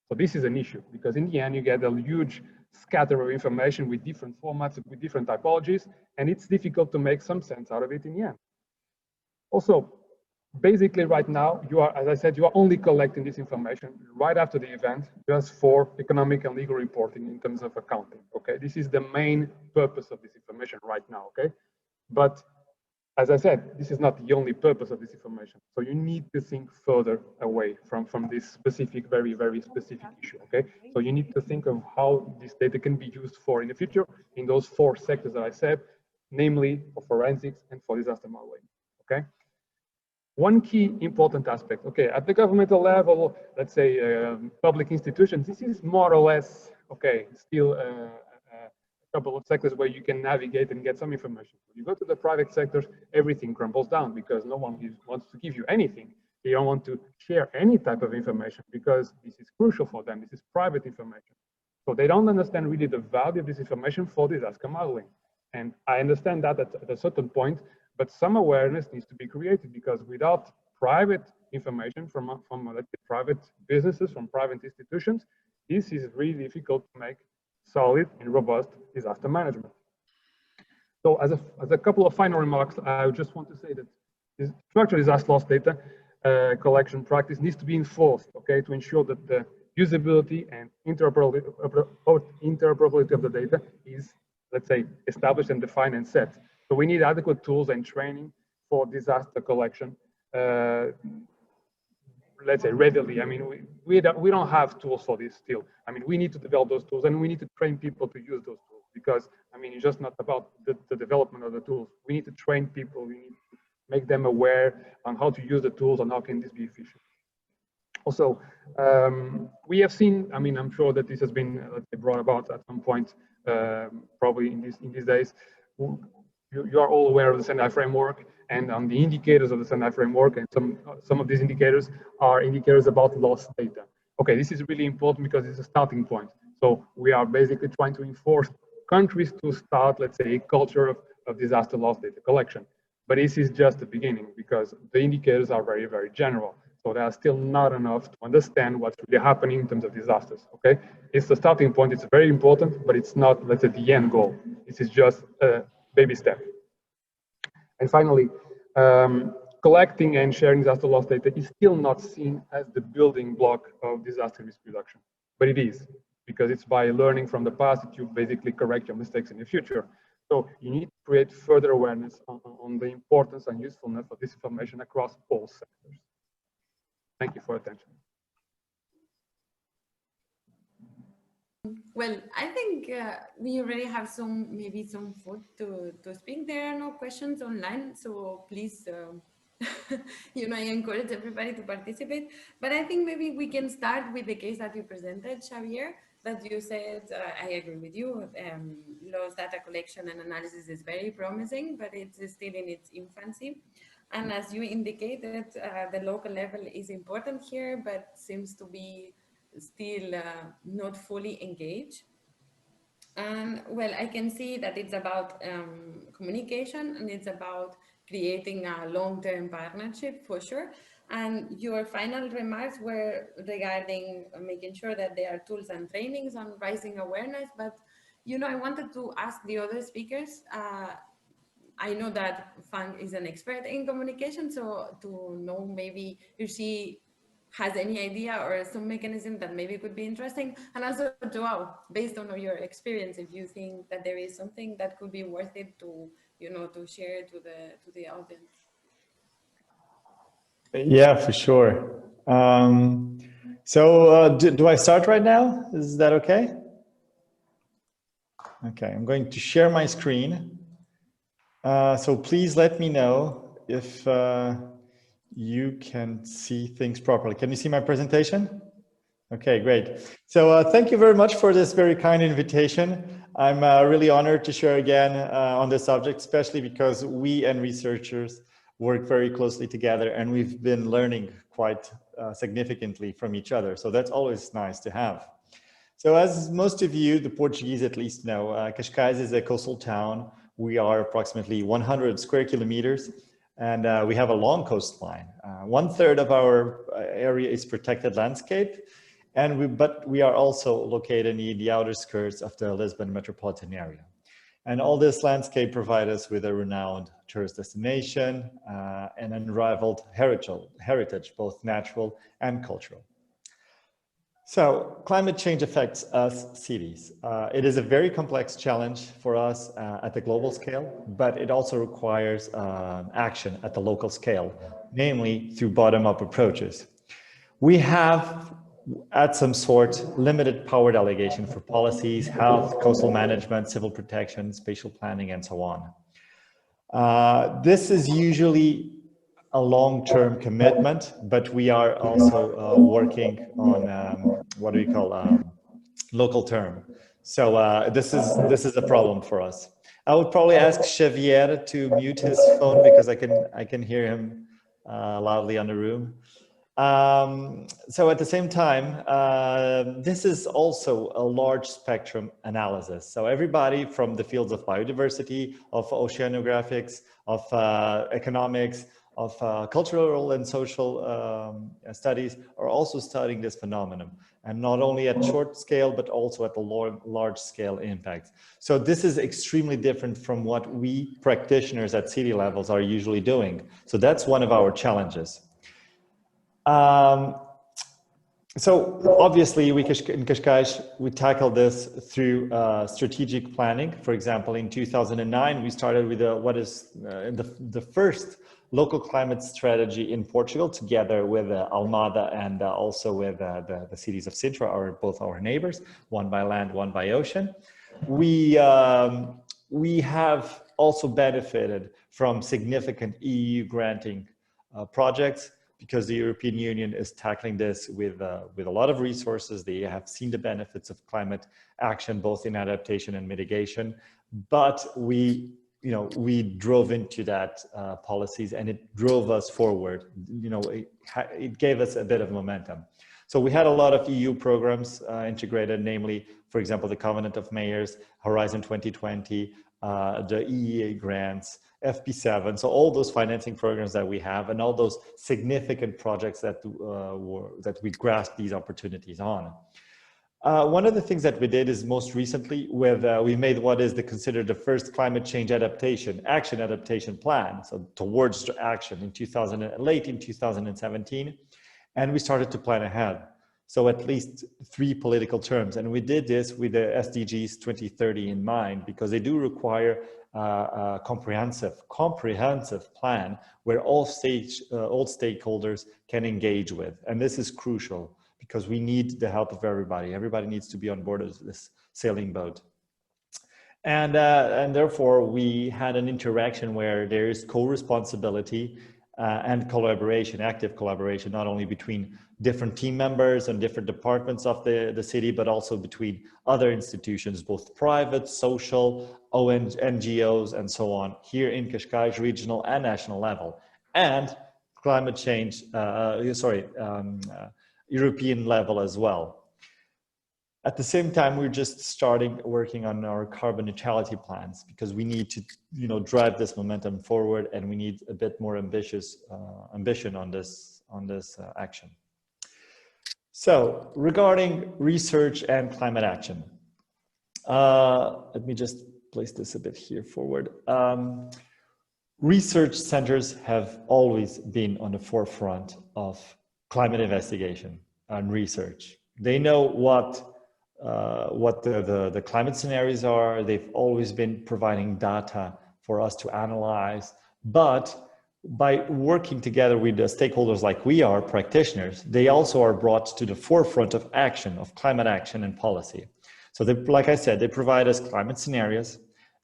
So this is an issue, because in the end, you get a huge scatter of information with different formats, with different typologies, and it's difficult to make some sense out of it in the end. Also, basically right now, you are, as I said, you are only collecting this information right after the event, just for economic and legal reporting in terms of accounting, okay? This is the main purpose of this information right now, okay? But as I said, this is not the only purpose of this information. So you need to think further away from this specific, very, very specific issue, okay? So you need to think of how this data can be used for in the future in those 4 sectors that I said, namely for forensics and for disaster modeling, okay? One key important aspect, okay, at the governmental level, let's say public institutions, this is more or less, okay, still a couple of sectors where you can navigate and get some information. When you go to the private sectors, everything crumbles down because no one wants to give you anything. They don't want to share any type of information because this is crucial for them. This is private information. So they don't understand really the value of this information for disaster modeling. And I understand that at a certain point, but some awareness needs to be created, because without private information from let's say, private businesses, from private institutions, this is really difficult to make solid and robust disaster management. So as a couple of final remarks, I just want to say that this structured disaster loss data collection practice needs to be enforced, okay, to ensure that the usability and interoperability of the data is, let's say, established and defined and set. So we need adequate tools and training for disaster collection, let's say readily. I mean, we don't have tools for this still. I mean, we need to develop those tools, and we need to train people to use those tools, because, I mean, it's just not about the development of the tools. We need to train people. We need to make them aware on how to use the tools and how can this be efficient. Also, we have seen, I mean, I'm sure that this has been, let's say, brought about at some point, probably in these days. You are all aware of the Sendai framework and on the indicators of the Sendai framework, and some of these indicators are indicators about loss data. Okay, this is really important because it's a starting point. So we are basically trying to enforce countries to start, let's say, a culture of disaster loss data collection. But this is just the beginning, because the indicators are very, very general. So they are still not enough to understand what's really happening in terms of disasters, okay? It's the starting point, it's very important, but it's not, let's say, the end goal. This is just a baby step. And finally, collecting and sharing disaster loss data is still not seen as the building block of disaster risk reduction, but it is, because it's by learning from the past that you basically correct your mistakes in the future. So you need to create further awareness on the importance and usefulness of this information across all sectors. Thank you for attention. Well, I think we already have maybe some food to speak. There are no questions online, so please you know, I encourage everybody to participate, but I think maybe we can start with the case that you presented, Xavier, that you said, I agree with you, loss data collection and analysis is very promising, but it's still in its infancy. And as you indicated, the local level is important here, but seems to be still not fully engaged. And well, I can see that it's about communication, and it's about creating a long-term partnership for sure. And your final remarks were regarding making sure that there are tools and trainings on raising awareness. But, you know, I wanted to ask the other speakers, I know that Fang is an expert in communication, so to know maybe if she has any idea or some mechanism that maybe could be interesting. And also, Joao, based on your experience, if you think that there is something that could be worth it to, you know, to share to the audience. Yeah, for sure. Do I start right now? Is that okay? Okay, I'm going to share my screen. So please let me know if you can see things properly. Can you see my presentation? Okay, great. So thank you very much for this very kind invitation. I'm really honored to share again on this subject, especially because we and researchers work very closely together, and we've been learning quite significantly from each other. So that's always nice to have. So as most of you, the Portuguese at least know, Cascais is a coastal town. We are approximately 100 square kilometers, and we have a long coastline. 1/3 of our area is protected landscape, but we are also located in the outer skirts of the Lisbon metropolitan area. And all this landscape provides us with a renowned tourist destination and unrivaled heritage, both natural and cultural. So climate change affects us cities. It is a very complex challenge for us at the global scale, but it also requires action at the local scale, namely through bottom-up approaches. We have, at some sort, limited power delegation for policies, health, coastal management, civil protection, spatial planning, and so on. This is usually a long-term commitment, but we are also working on what do we call local term. So this is a problem for us. I would probably ask Xavier to mute his phone because I can hear him loudly on the room. So at the same time, this is also a large spectrum analysis. So everybody from the fields of biodiversity, of oceanographics, of economics, of cultural and social studies are also studying this phenomenon, and not only at short scale, but also at the large scale impacts. So this is extremely different from what we practitioners at city levels are usually doing. So that's one of our challenges. So obviously in Cascais, we tackle this through strategic planning. For example, in 2009, we started with what is the first local climate strategy in Portugal, together with Almada and also with the cities of Sintra, both our neighbors, one by land, one by ocean. We have also benefited from significant EU granting projects, because the European Union is tackling this with a lot of resources. They have seen the benefits of climate action, both in adaptation and mitigation, but we drove into that policies, and it drove us forward. It gave us a bit of momentum. So we had a lot of EU programs integrated, namely, for example, the Covenant of Mayors, Horizon 2020, the EEA grants, FP7, so all those financing programs that we have, and all those significant projects that we grasped these opportunities on. One of the things that we did is most recently we made what is considered the first climate change adaptation plan, so towards action late in 2017, and we started to plan ahead. So at least 3 political terms, and we did this with the SDGs 2030 in mind, because they do require a comprehensive plan where all stakeholders can engage with. And this is crucial because we need the help of everybody. Everybody needs to be on board of this sailing boat. And therefore we had an interaction where there is co-responsibility and collaboration, active collaboration, not only between different team members and different departments of the city, but also between other institutions, both private, social, NGOs, and so on, here in Cascais, regional and national level, and climate change, European level as well. At the same time, we're just starting working on our carbon neutrality plans, because we need to, drive this momentum forward, and we need a bit more ambition on this action. So, regarding research and climate action, let me just place this a bit here forward. Research centers have always been on the forefront of climate investigation and research. They know what the climate scenarios are. They've always been providing data for us to analyze, but by working together with the stakeholders like we are, practitioners, they also are brought to the forefront of action, of climate action and policy. So they, like I said, they provide us climate scenarios.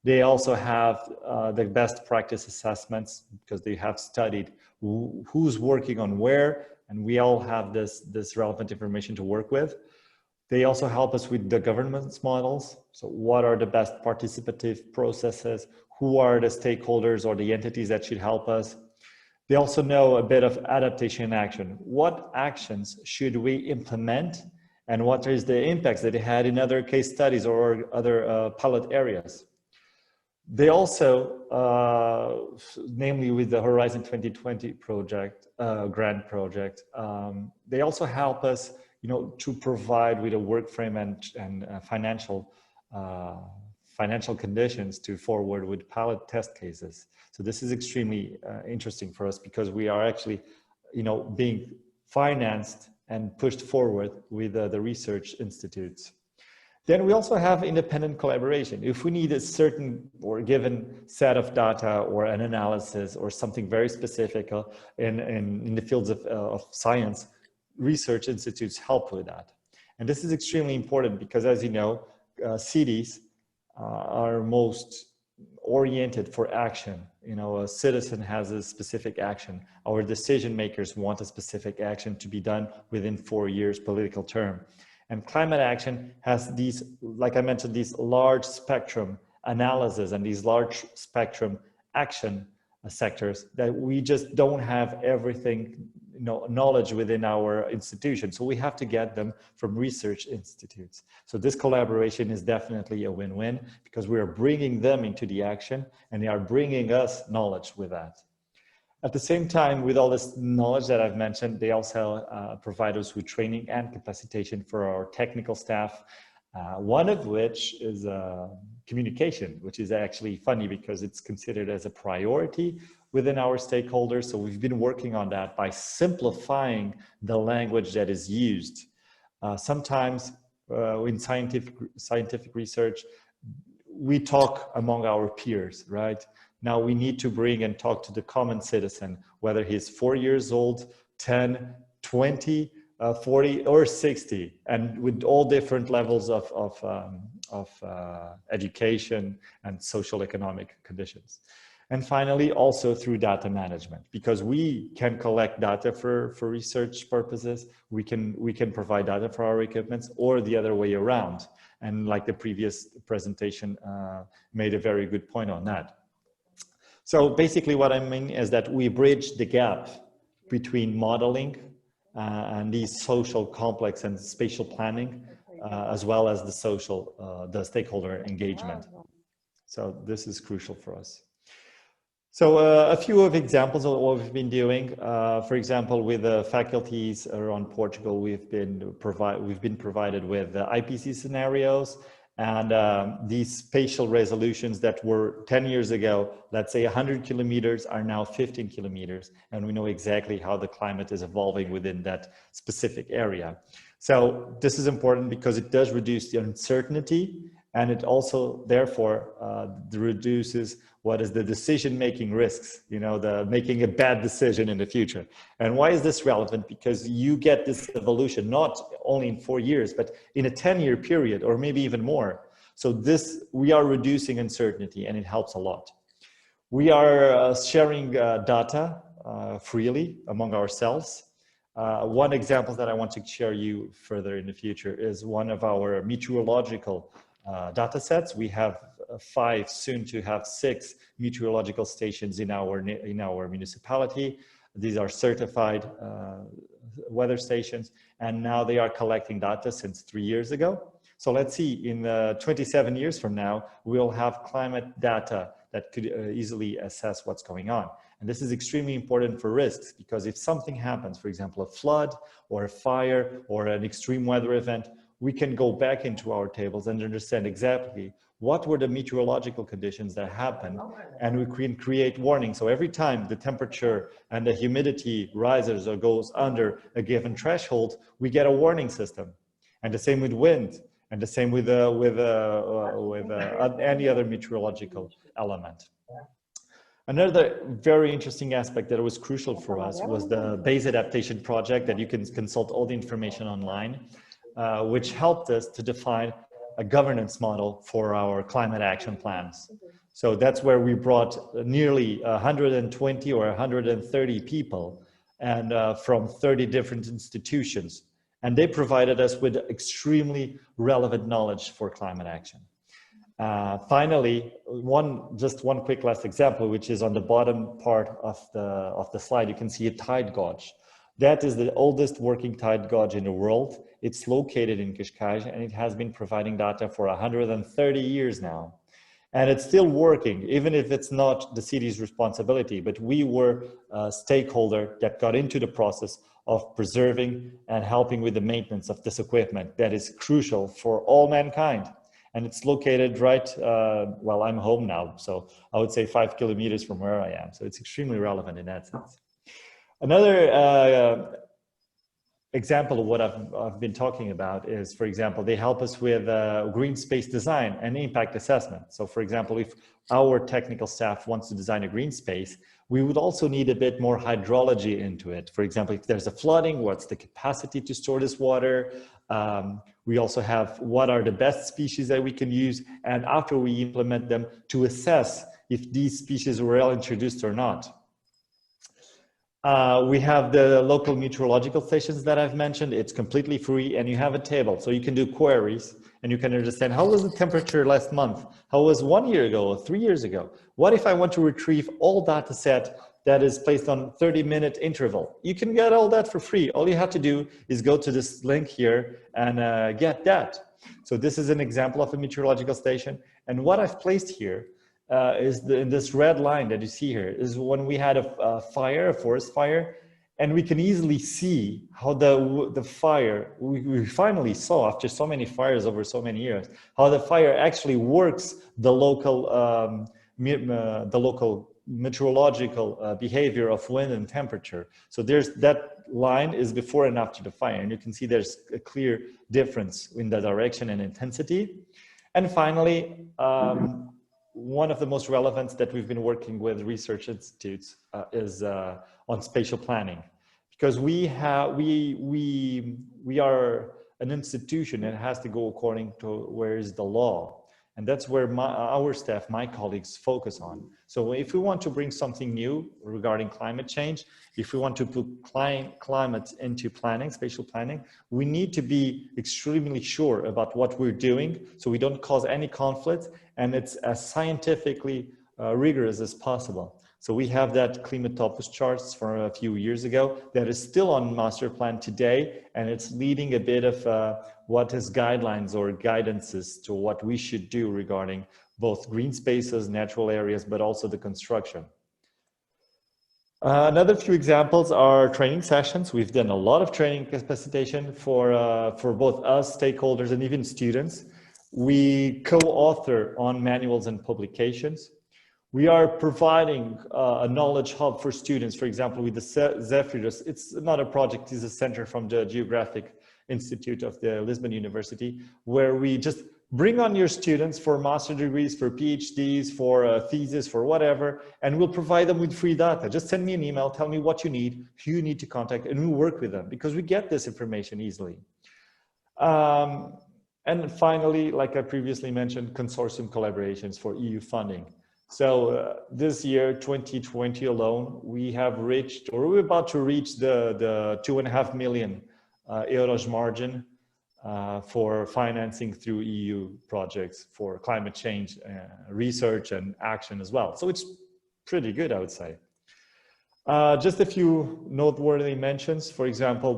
They also have the best practice assessments, because they have studied who's working on where, and we all have this relevant information to work with. They also help us with the governance models. So what are the best participative processes? Who are the stakeholders or the entities that should help us? They also know a bit of adaptation action. What actions should we implement, and what is the impacts that they had in other case studies or other pilot areas? They also, namely with the Horizon 2020 project, grant project, they also help us, to provide with a work frame and financial conditions to forward with pilot test cases. So this is extremely interesting for us, because we are actually, being financed and pushed forward with the research institutes. Then we also have independent collaboration. If we need a certain or given set of data or an analysis or something very specific in the fields of science, research institutes help with that. And this is extremely important, because as you know, cities are most oriented for action. A citizen has a specific action. Our decision makers want a specific action to be done within 4 years political term. And climate action has these, like I mentioned, these large spectrum analysis and these large spectrum action sectors that we just don't have everything, knowledge within our institution. So we have to get them from research institutes. So this collaboration is definitely a win-win, because we are bringing them into the action and they are bringing us knowledge with that. At the same time, with all this knowledge that I've mentioned, they also provide us with training and capacitation for our technical staff, one of which is communication, which is actually funny because it's considered as a priority within our stakeholders. So we've been working on that by simplifying the language that is used. Sometimes in scientific research, we talk among our peers, right? Now we need to bring and talk to the common citizen, whether he's 4 years old, 10, 20, 40 or 60, and with all different levels of education and social economic conditions. And finally, also through data management, because we can collect data for research purposes, we can provide data for our equipments, or the other way around. And like the previous presentation made a very good point on that. So basically what I mean is that we bridge the gap between modeling and these social complex and spatial planning, as well as the stakeholder engagement. So this is crucial for us. So a few of examples of what we've been doing. For example, with the faculties around Portugal, we've been provided with IPC scenarios and these spatial resolutions that were 10 years ago, let's say 100 kilometers, are now 15 kilometers, and we know exactly how the climate is evolving within that specific area. So this is important because it does reduce the uncertainty, and it also therefore reduces what is the decision-making risks, the making a bad decision in the future. And why is this relevant? Because you get this evolution, not only in 4 years, but in a 10-year period, or maybe even more. So we are reducing uncertainty, and it helps a lot. We are sharing data freely among ourselves. One example that I want to share you further in the future is one of our meteorological data sets. We have 5, soon to have 6 meteorological stations in our municipality. These are certified weather stations, and now they are collecting data since 3 years ago. So let's see, in 27 years from now, we'll have climate data that could easily assess what's going on. And this is extremely important for risks, because if something happens, for example, a flood or a fire or an extreme weather event, we can go back into our tables and understand exactly what were the meteorological conditions that happened, and we can create warnings. So every time the temperature and the humidity rises or goes under a given threshold, we get a warning system. And the same with wind, and the same with any other meteorological element. Another very interesting aspect that was crucial for us was the base adaptation project that you can consult all the information online, which helped us to define a governance model for our climate action plans. So that's where we brought nearly 120 or 130 people and from 30 different institutions. And they provided us with extremely relevant knowledge for climate action. Finally, just one quick last example, which is on the bottom part of the slide. You can see a tide gauge. That is the oldest working tide gauge in the world. It's located in Casajus, and it has been providing data for 130 years now. And it's still working, even if it's not the city's responsibility, but we were a stakeholder that got into the process of preserving and helping with the maintenance of this equipment that is crucial for all mankind. And it's located right, well, I'm home now, so I would say 5 kilometers from where I am. So it's extremely relevant in that sense. Another example of what I've been talking about is, for example, they help us with green space design and impact assessment. So for example, if our technical staff wants to design a green space, we would also need a bit more hydrology into it. For example, if there's a flooding, what's the capacity to store this water? We also have what are the best species that we can use, and after we implement them, to assess if these species were well introduced or not. We have the local meteorological stations that I've mentioned. It's completely free, and you have a table, so you can do queries and you can understand how was the temperature last month, how was 1 year ago or 3 years ago. What if I want to retrieve all data set that is placed on 30-minute interval? You can get all that for free. All you have to do is go to this link here and get that. So this is an example of a meteorological station, and what I've placed here is in this red line that you see here is when we had a fire, a forest fire, and we can easily see how the fire, we finally saw after so many fires over so many years, how the fire actually works the local meteorological behavior of wind and temperature. So there's that line is before and after the fire, and you can see there's a clear difference in the direction and intensity. And finally, one of the most relevant that we've been working with research institutes is on spatial planning, because we are an institution that has to go according to where is the law. And that's where our staff, my colleagues, focus on. So if we want to bring something new regarding climate change, if we want to put climate into planning, spatial planning, we need to be extremely sure about what we're doing so we don't cause any conflict, and it's as scientifically rigorous as possible. So we have that climatopus charts from a few years ago that is still on master plan today, and it's leading a bit of what is guidelines or guidances to what we should do regarding both green spaces, natural areas, but also the construction. Another few examples are training sessions. We've done a lot of training capacitation for both us, stakeholders, and even students. We co-author on manuals and publications. We are providing a knowledge hub for students, for example, with the Zephyrus. It's not a project, it's a center from the Geographic Institute of the Lisbon University, where we just bring on your students for master degrees, for PhDs, for a thesis, for whatever, and we'll provide them with free data. Just send me an email, tell me what you need, who you need to contact, and we'll work with them because we get this information easily. And finally, like I previously mentioned, consortium collaborations for EU funding. So this year, 2020 alone, we have reached, or we're about to reach the 2.5 million euros margin for financing through EU projects for climate change research and action as well. So it's pretty good, I would say. Just a few noteworthy mentions. For example,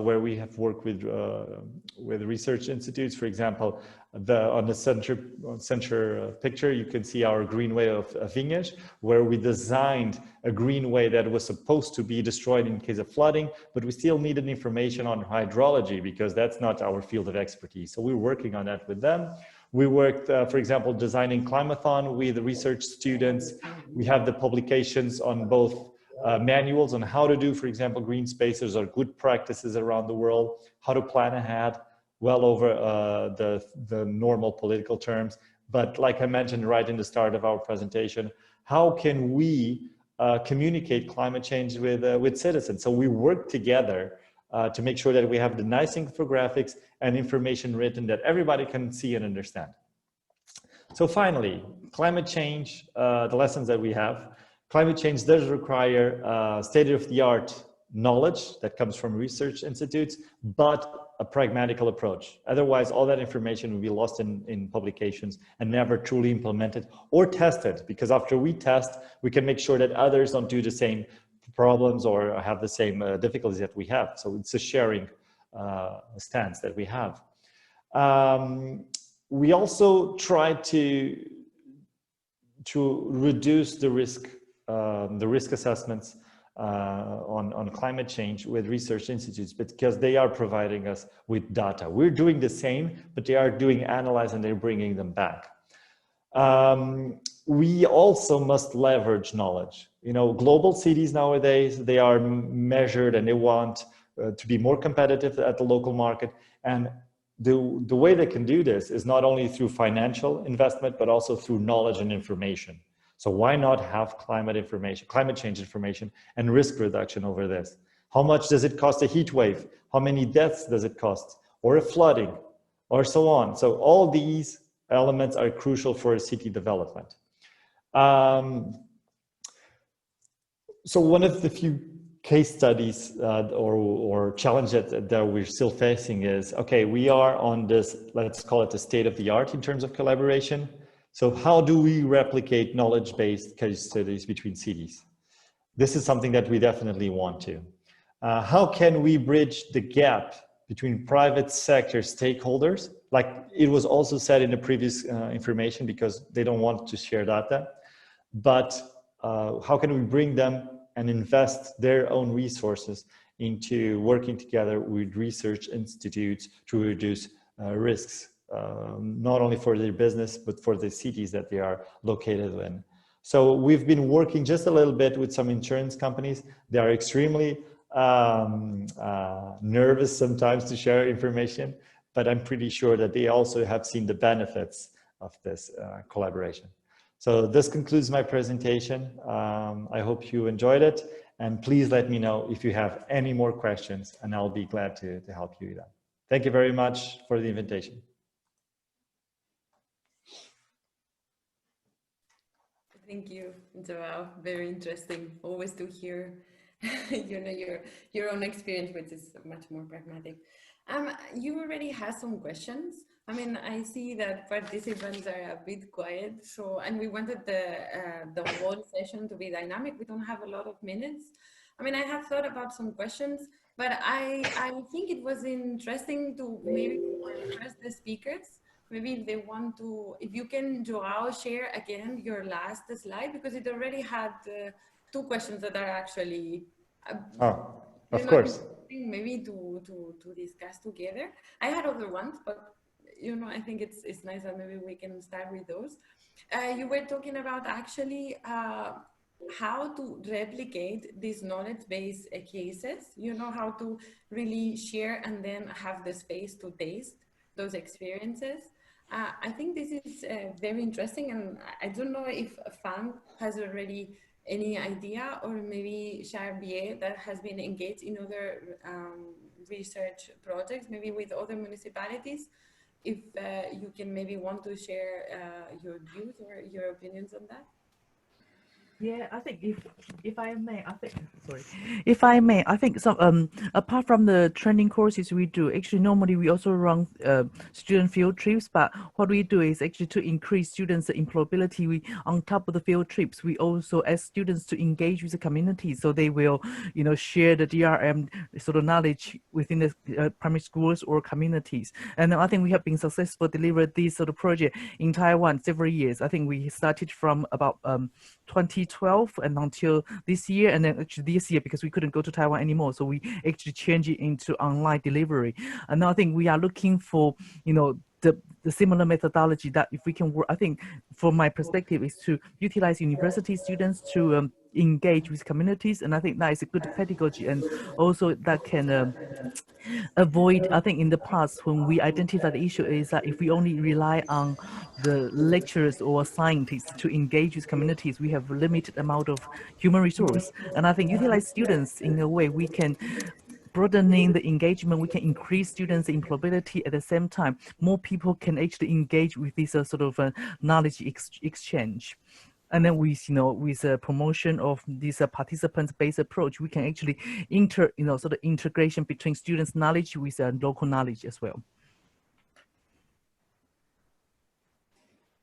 where we have worked with research institutes. For example, on the center picture, you can see our greenway of Vinhas, where we designed a greenway that was supposed to be destroyed in case of flooding, but we still needed information on hydrology because that's not our field of expertise. So we're working on that with them. We worked, for example, designing Climathon with research students. We have the publications on both manuals on how to do, for example, green spaces or good practices around the world, how to plan ahead, well over the normal political terms. But like I mentioned right in the start of our presentation, how can we communicate climate change with citizens? So we work together to make sure that we have the nice infographics and information written that everybody can see and understand. So finally, climate change, the lessons that we have. Climate change does require state-of-the-art knowledge that comes from research institutes, but a pragmatical approach. Otherwise, all that information will be lost in publications and never truly implemented or tested, because after we test, we can make sure that others don't do the same problems or have the same difficulties that we have. So it's a sharing stance that we have. We also try to reduce the risk assessments on climate change with research institutes, because they are providing us with data. We're doing the same, but they are doing analyze and they're bringing them back. We also must leverage knowledge. You know, global cities nowadays, they are measured and they want to be more competitive at the local market. And the way they can do this is not only through financial investment, but also through knowledge and information. So why not have climate change information and risk reduction over this? How much does it cost a heat wave? How many deaths does it cost? Or a flooding, or so on. So all these elements are crucial for city development. So one of the few case studies or challenges that we're still facing is, okay, we are on this, let's call it the state of the art in terms of collaboration. So how do we replicate knowledge-based case studies between cities? This is something that we definitely want to. How can we bridge the gap between private sector stakeholders? Like it was also said in the previous information, because they don't want to share data, but how can we bring them and invest their own resources into working together with research institutes to reduce risks? Not only for their business, but for the cities that they are located in. So we've been working just a little bit with some insurance companies. They are extremely nervous sometimes to share information, but I'm pretty sure that they also have seen the benefits of this collaboration. So this concludes my presentation. I hope you enjoyed it, and please let me know if you have any more questions, and I'll be glad to help you with that. Thank you very much for the invitation. Thank you, Joao. Very interesting. Always to hear, you know, your own experience, which is much more pragmatic. You already have some questions. I mean, I see that participants are a bit quiet. So, and we wanted the whole session to be dynamic. We don't have a lot of minutes. I mean, I have thought about some questions, but I think it was interesting to maybe address the speakers. Maybe if they want to, if you can, Joao, share again your last slide, because it already had two questions that are actually, of course, maybe to discuss together. I had other ones, but you know, I think it's nice that maybe we can start with those. You were talking about actually how to replicate these knowledge-based cases, you know, how to really share and then have the space to taste those experiences. I think this is very interesting, and I don't know if FAM has already any idea, or maybe Xavier that has been engaged in other research projects, maybe with other municipalities. If you can maybe want to share your views or your opinions on that. Yeah, I think if I may, I think sorry, if I may, I think some apart from the training courses we do, actually normally we also run student field trips. But what we do is actually to increase students' employability. We on top of the field trips, we also ask students to engage with the community, so they will, share the DRM sort of knowledge within the primary schools or communities. And I think we have been successful deliver this sort of project in Taiwan several years. I think we started from about 2012 and until this year, and then actually this year because we couldn't go to Taiwan anymore, so we actually changed it into online delivery. And now I think we are looking for the similar methodology that if we can work, I think from my perspective is to utilize university students to engage with communities, and I think that is a good pedagogy, and also that can avoid, I think in the past when we identify the issue is that if we only rely on the lecturers or scientists to engage with communities, we have a limited amount of human resource. And I think utilize students in a way we can broadening the engagement, we can increase students' employability at the same time. More people can actually engage with this sort of knowledge exchange. And then with a promotion of this participant-based approach, we can actually sort of integration between students' knowledge with local knowledge as well.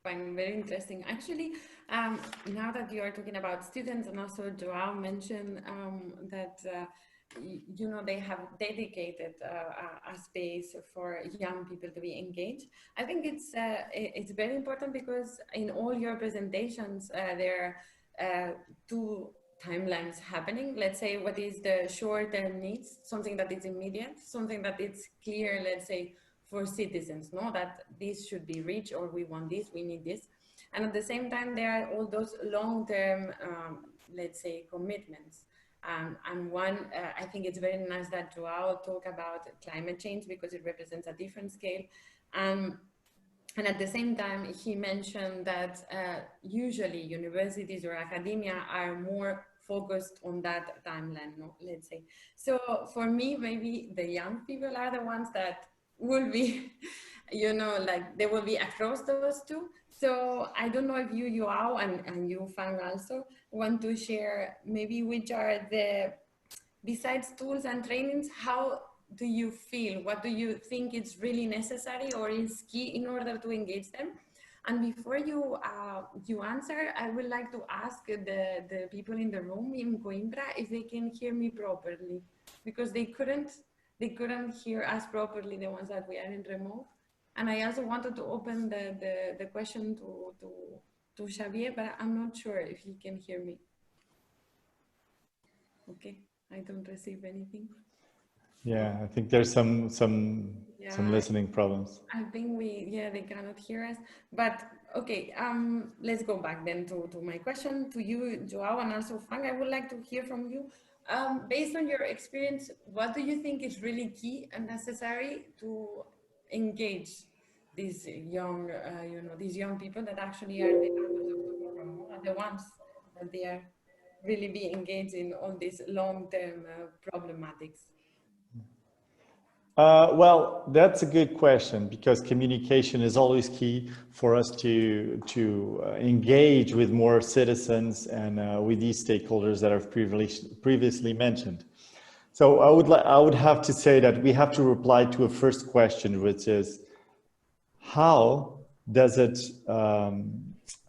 Very interesting. Actually, now that you are talking about students, and also Joao mentioned that they have dedicated a space for young people to be engaged. I think it's very important because in all your presentations there are two timelines happening. Let's say what is the short-term needs, something that is immediate, something that is clear, let's say, for citizens, that this should be reached, or we want this, we need this. And at the same time, there are all those long-term, let's say, commitments. And one, I think it's very nice that Joao talked about climate change because it represents a different scale. And at the same time, he mentioned that usually universities or academia are more focused on that timeline, let's say. So for me, maybe the young people are the ones that will be, like they will be across those two. So I don't know if you, Joao, and you, Fang, also want to share maybe which are the, besides tools and trainings, how do you feel? What do you think is really necessary or is key in order to engage them? And before you answer, I would like to ask the people in the room in Coimbra if they can hear me properly, because they couldn't hear us properly, the ones that we are in remote. And I also wanted to open the question to Xavier, but I'm not sure if he can hear me. Okay, I don't receive anything. Yeah, I think there's some listening problems. I think they cannot hear us. But okay, let's go back then to my question to you, Joao, and also Fang. I would like to hear from you. Based on your experience, what do you think is really key and necessary to engage these young, these young people that actually are the ones that they are really be engaged in all these long-term problematics? Well, that's a good question, because communication is always key for us to engage with more citizens and with these stakeholders that I've previously mentioned. So I would have to say that we have to reply to a first question, which is, how does it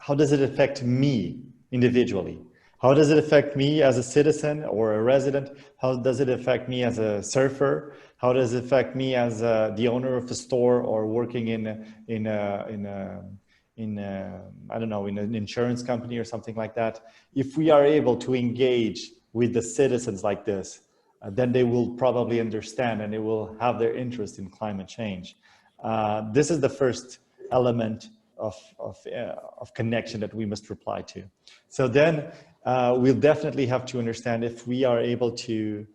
affect me individually? How does it affect me as a citizen or a resident? How does it affect me as a surfer? How does it affect me as the owner of a store or working in I don't know, in an insurance company or something like that? If we are able to engage with the citizens like this, then they will probably understand and they will have their interest in climate change. This is the first element of connection that we must reply to. So then we'll definitely have to understand if we are able to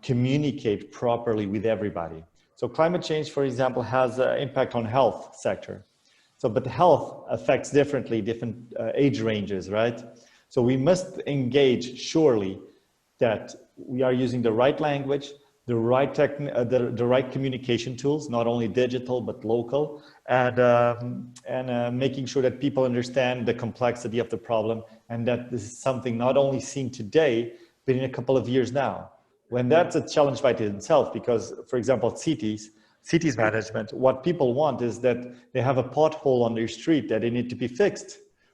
communicate properly with everybody. So climate change, for example, has an impact on health sector. So, but health affects differently, different age ranges, right? So we must engage surely that we are using the right language, the right the right communication tools, not only digital but local, and making sure that people understand the complexity of the problem, and that this is something not only seen today, but in a couple of years now. When that's a challenge by itself, because, for example, cities management, what people want is that they have a pothole on their street that they need to be fixed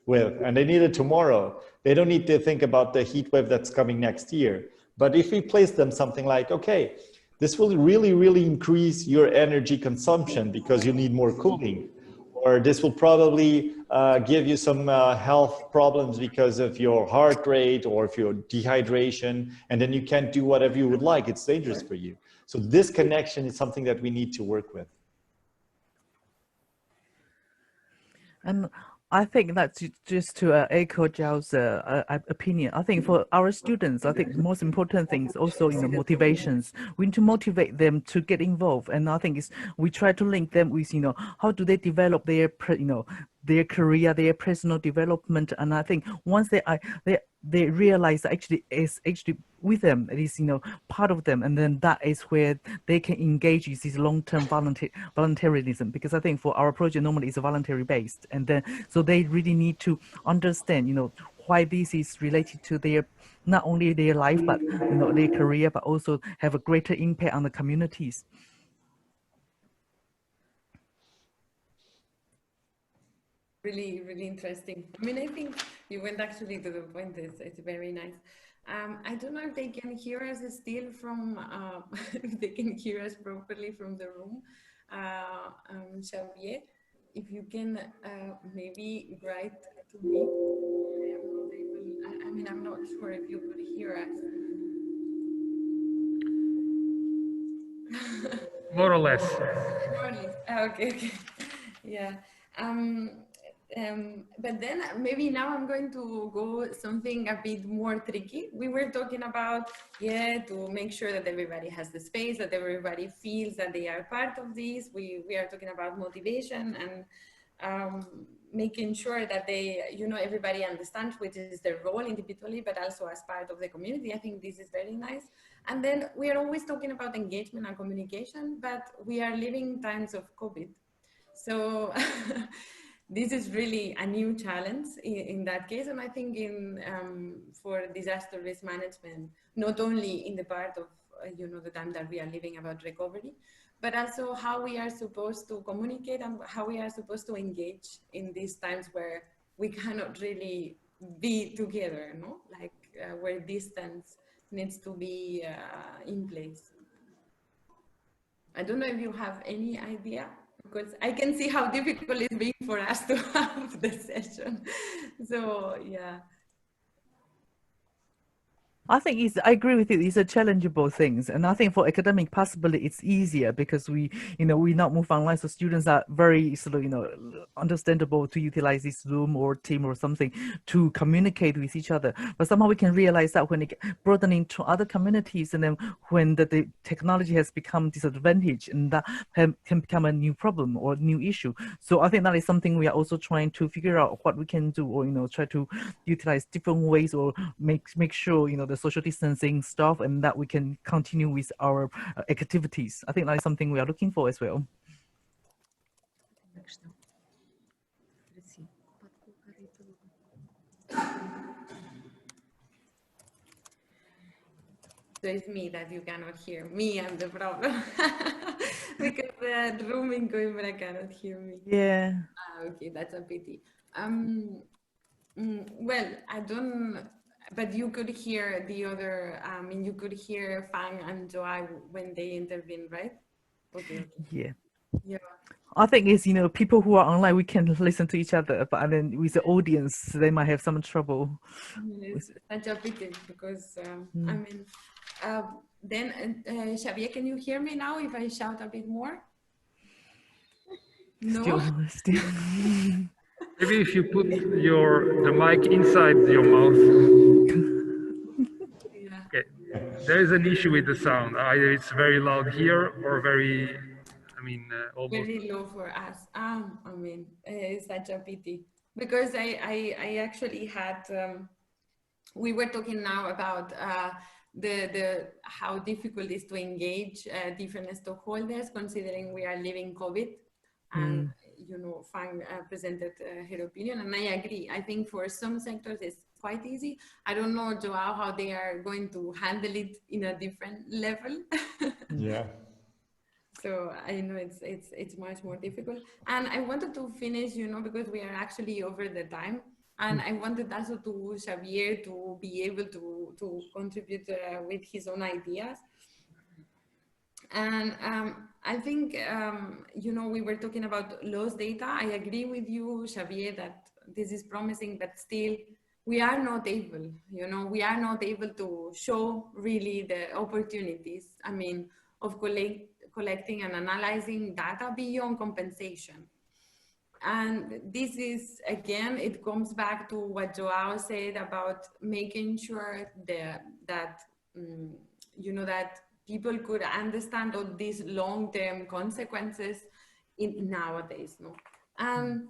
with, and they need it tomorrow. They don't need to think about the heat wave that's coming next year. But if we place them something like, okay, this will really, really increase your energy consumption because you need more cooling, or this will probably give you some health problems because of your heart rate or if your dehydration, and then you can't do whatever you would like. It's dangerous for you. So this connection is something that we need to work with. And I think that's just to echo Zhao's opinion. I think for our students, I think the most important thing is also, motivations. We need to motivate them to get involved. And I think we try to link them with, how do they develop their, their career, their personal development. And I think once they realize that actually it's actually with them, it is, part of them. And then that is where they can engage with this long-term voluntarism, because I think for our project, normally it's voluntary based. And then, so they really need to understand, why this is related to their, not only their life, but, their career, but also have a greater impact on the communities. Really, really interesting. I mean, I think you went actually to the point. It's very nice. I don't know if they can hear us still from, if they can hear us properly from the room. Xavier, if you can maybe write to me. I mean, I'm not sure if you could hear us. More or less. More or less. Okay. Yeah. But then maybe now I'm going to go something a bit more tricky. We were talking about, to make sure that everybody has the space, that everybody feels that they are part of this. We are talking about motivation and making sure that they, everybody understands which is their role individually, but also as part of the community. I think this is very nice. And then we are always talking about engagement and communication, but we are living times of COVID. So this is really a new challenge in that case. And I think for disaster risk management, not only in the part of, the time that we are living about recovery, but also how we are supposed to communicate and how we are supposed to engage in these times where we cannot really be together, like where distance needs to be in place. I don't know if you have any idea, because I can see how difficult it's been for us to have the session. So, yeah. I think I agree with you. These are challengeable things, and I think for academic, possibly it's easier because we not move online, so students are very sort of understandable to utilize this Zoom or Team or something to communicate with each other. But somehow we can realize that when it broadening to other communities, and then when the technology has become disadvantage, and that can become a new problem or new issue. So I think that is something we are also trying to figure out what we can do, or try to utilize different ways, or make sure the social distancing stuff, and that we can continue with our activities. I think that is something we are looking for as well. So it's me that you cannot hear. Me, I'm the problem. Because the room in Coimbra cannot hear me. Yeah. Okay, that's a pity. Well, I don't, but you could hear the other, you could hear Fang and Joai when they intervene, right? Okay. Yeah. Yeah. I think it's, people who are online, we can listen to each other, but then with the audience, they might have some trouble. It's such a pity because, then Xavier, can you hear me now if I shout a bit more? No? Still. Maybe if you put the mic inside your mouth. Yeah. Okay. There is an issue with the sound. Either it's very loud here or very, almost very low for us. It's such a pity because I actually had, we were talking now about how difficult it is to engage different stakeholders, considering we are living COVID. And you know, Fang presented her opinion, and I agree. I think for some sectors it's quite easy. I don't know, Joao, how they are going to handle it in a different level. Yeah. So I know it's much more difficult. And I wanted to finish, you know, because we are actually over the time. And I wanted also to Xavier to be able to contribute with his own ideas. And I think, you know, we were talking about lost data. I agree with you, Xavier, that this is promising, but still we are not able, you know, we are not able to show really the opportunities, I mean, of collecting and analyzing data beyond compensation. And this is, again, it comes back to what Joao said about making sure that you know, that people could understand all these long-term consequences in nowadays, no?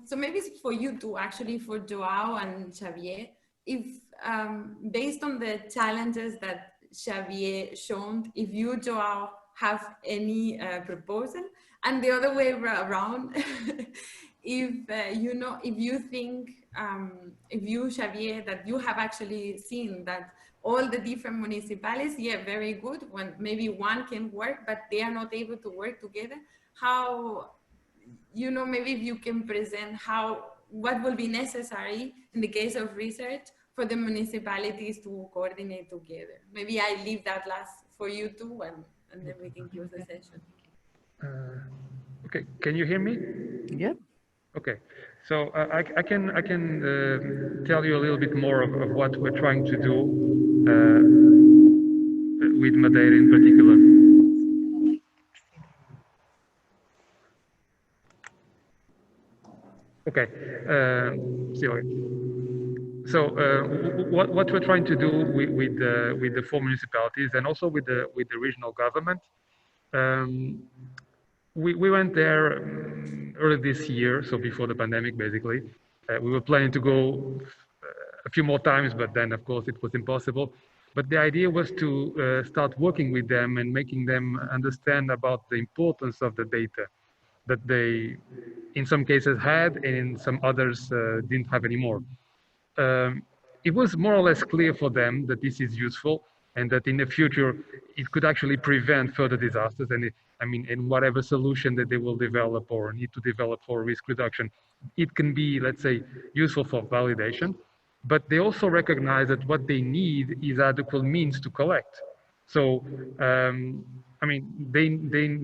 So maybe it's for you to actually, for Joao and Xavier, if based on the challenges that Xavier shown, if you, Joao, have any proposal, and the other way around, if you know, if you think, if you, Xavier, that you have actually seen that all the different municipalities, yeah, very good, when maybe one can work, but they are not able to work together, how, you know, maybe if you can present what will be necessary in the case of research for the municipalities to coordinate together. Maybe I leave that last for you two, and then we can close the session. Okay, can you hear me? Yep. Okay, so I can tell you a little bit more of what we're trying to do with Madeira in particular. Okay, so what we're trying to do with the 4 municipalities and also with the regional government. We went there early this year, so before the pandemic, basically. We were planning to go a few more times, but then, of course, it was impossible. But the idea was to start working with them and making them understand about the importance of the data that they, in some cases, had, and in some others didn't have anymore. It was more or less clear for them that this is useful and that in the future it could actually prevent further disasters. And I mean, in whatever solution that they will develop or need to develop for risk reduction, it can be, let's say, useful for validation. But they also recognize that what they need is adequate means to collect. So, I mean, they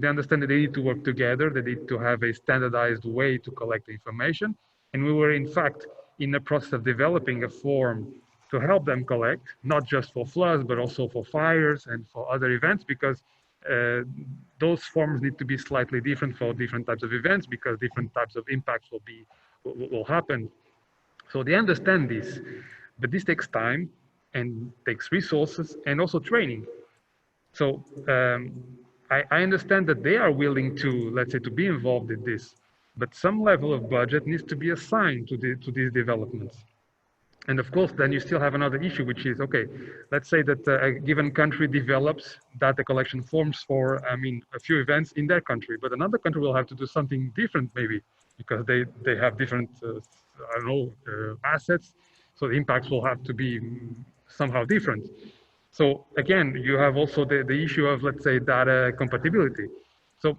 understand that they need to work together, they need to have a standardized way to collect the information. And we were, in fact, in the process of developing a form to help them collect, not just for floods, but also for fires and for other events, because those forms need to be slightly different for different types of events, because different types of impacts will happen. So they understand this, but this takes time and takes resources and also training. So I understand that they are willing to, let's say, to be involved in this, but some level of budget needs to be assigned to these developments. And of course, then you still have another issue, which is, okay, let's say that a given country develops data collection forms for, I mean, a few events in their country, but another country will have to do something different maybe, because they have different, I don't know, assets. So the impacts will have to be somehow different. So again, you have also the issue of, let's say, data compatibility. So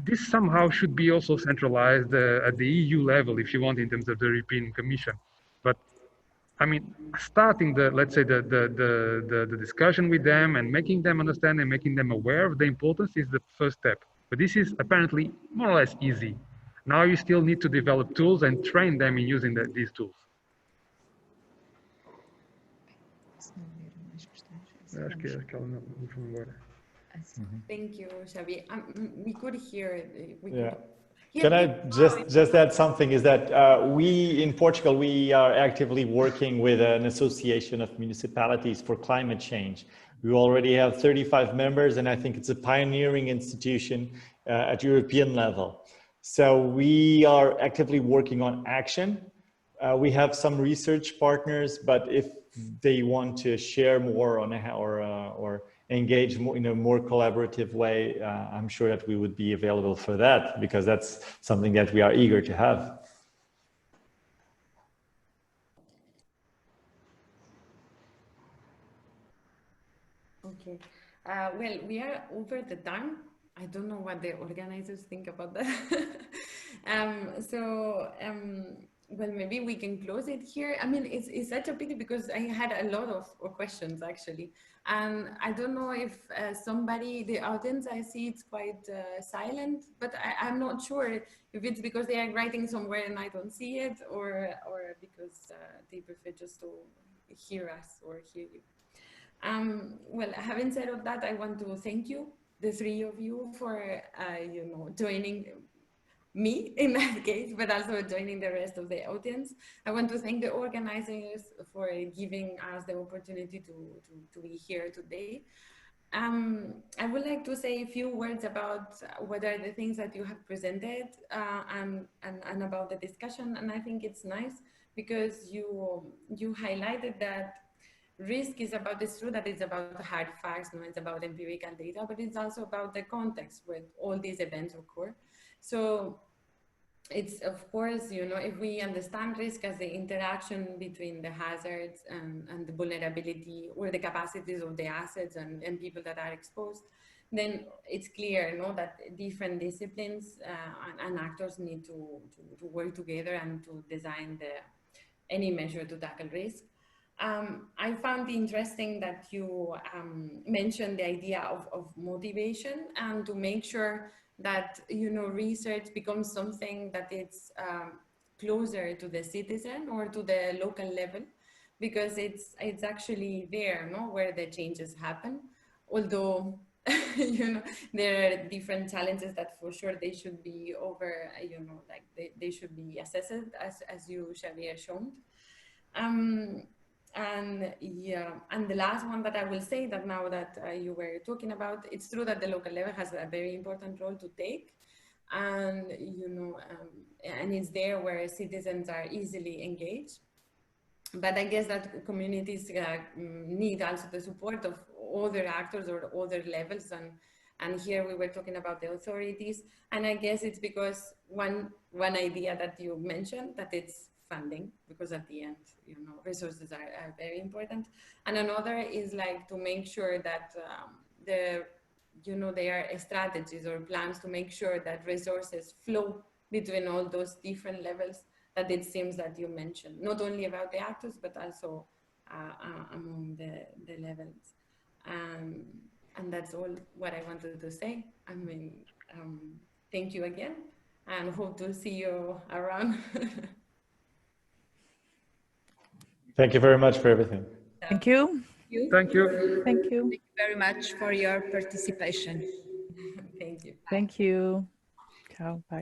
this somehow should be also centralized at the EU level, if you want, in terms of the European Commission. But I mean, starting let's say the discussion with them and making them understand and making them aware of the importance is the first step. But this is apparently more or less easy. Now you still need to develop tools and train them in using these tools. Thank you, Xavier. We could hear it. Can I just add something? Is that we in Portugal, we are actively working with an association of municipalities for climate change. We already have 35 members, and I think it's a pioneering institution at European level. So we are actively working on action. We have some research partners, but if they want to share more on how, or engage more in a more collaborative way, I'm sure that we would be available for that, because that's something that we are eager to have. Okay. Well, we are over the time. I don't know what the organizers think about that. Well, maybe we can close it here. I mean, it's such a pity because I had a lot of questions actually. And I don't know if somebody, the audience, I see it's quite silent, but I'm not sure if it's because they are writing somewhere and I don't see it, or because they prefer just to hear us or hear you. Well, having said all that, I want to thank you, the three of you, for you know, joining me in that case, but also joining the rest of the audience. I want to thank the organizers for giving us the opportunity to be here today. I would like to say a few words about what are the things that you have presented and about the discussion. And I think it's nice because you highlighted that risk is about, it's true that it's about hard facts, no, it's about empirical data, but it's also about the context where all these events occur. So it's, of course, you know, if we understand risk as the interaction between the hazards and the vulnerability or the capacities of the assets and people that are exposed, then it's clear, no, that different disciplines and actors need to work together and to design any measure to tackle risk. I found interesting that you mentioned the idea of motivation and to make sure that, you know, research becomes something that it's closer to the citizen or to the local level, because it's actually there, no, where the changes happen. Although, you know, there are different challenges that for sure they should be over, you know, like they should be assessed as you, Xavier, shown. And yeah, and the last one that I will say that now that you were talking about, it's true that the local level has a very important role to take, and you know, and it's there where citizens are easily engaged. But I guess that communities need also the support of other actors or other levels, and here we were talking about the authorities, and I guess it's because one idea that you mentioned, that it's funding, because at the end, you know, resources are very important. And another is like to make sure that you know, there are strategies or plans to make sure that resources flow between all those different levels that it seems that you mentioned, not only about the actors, but also among the levels. And that's all what I wanted to say. I mean, thank you again, and hope to see you around. Thank you very much for everything. Thank you. Thank you. Thank you. Thank you very much for your participation. Thank you. Thank you. Ciao. Bye.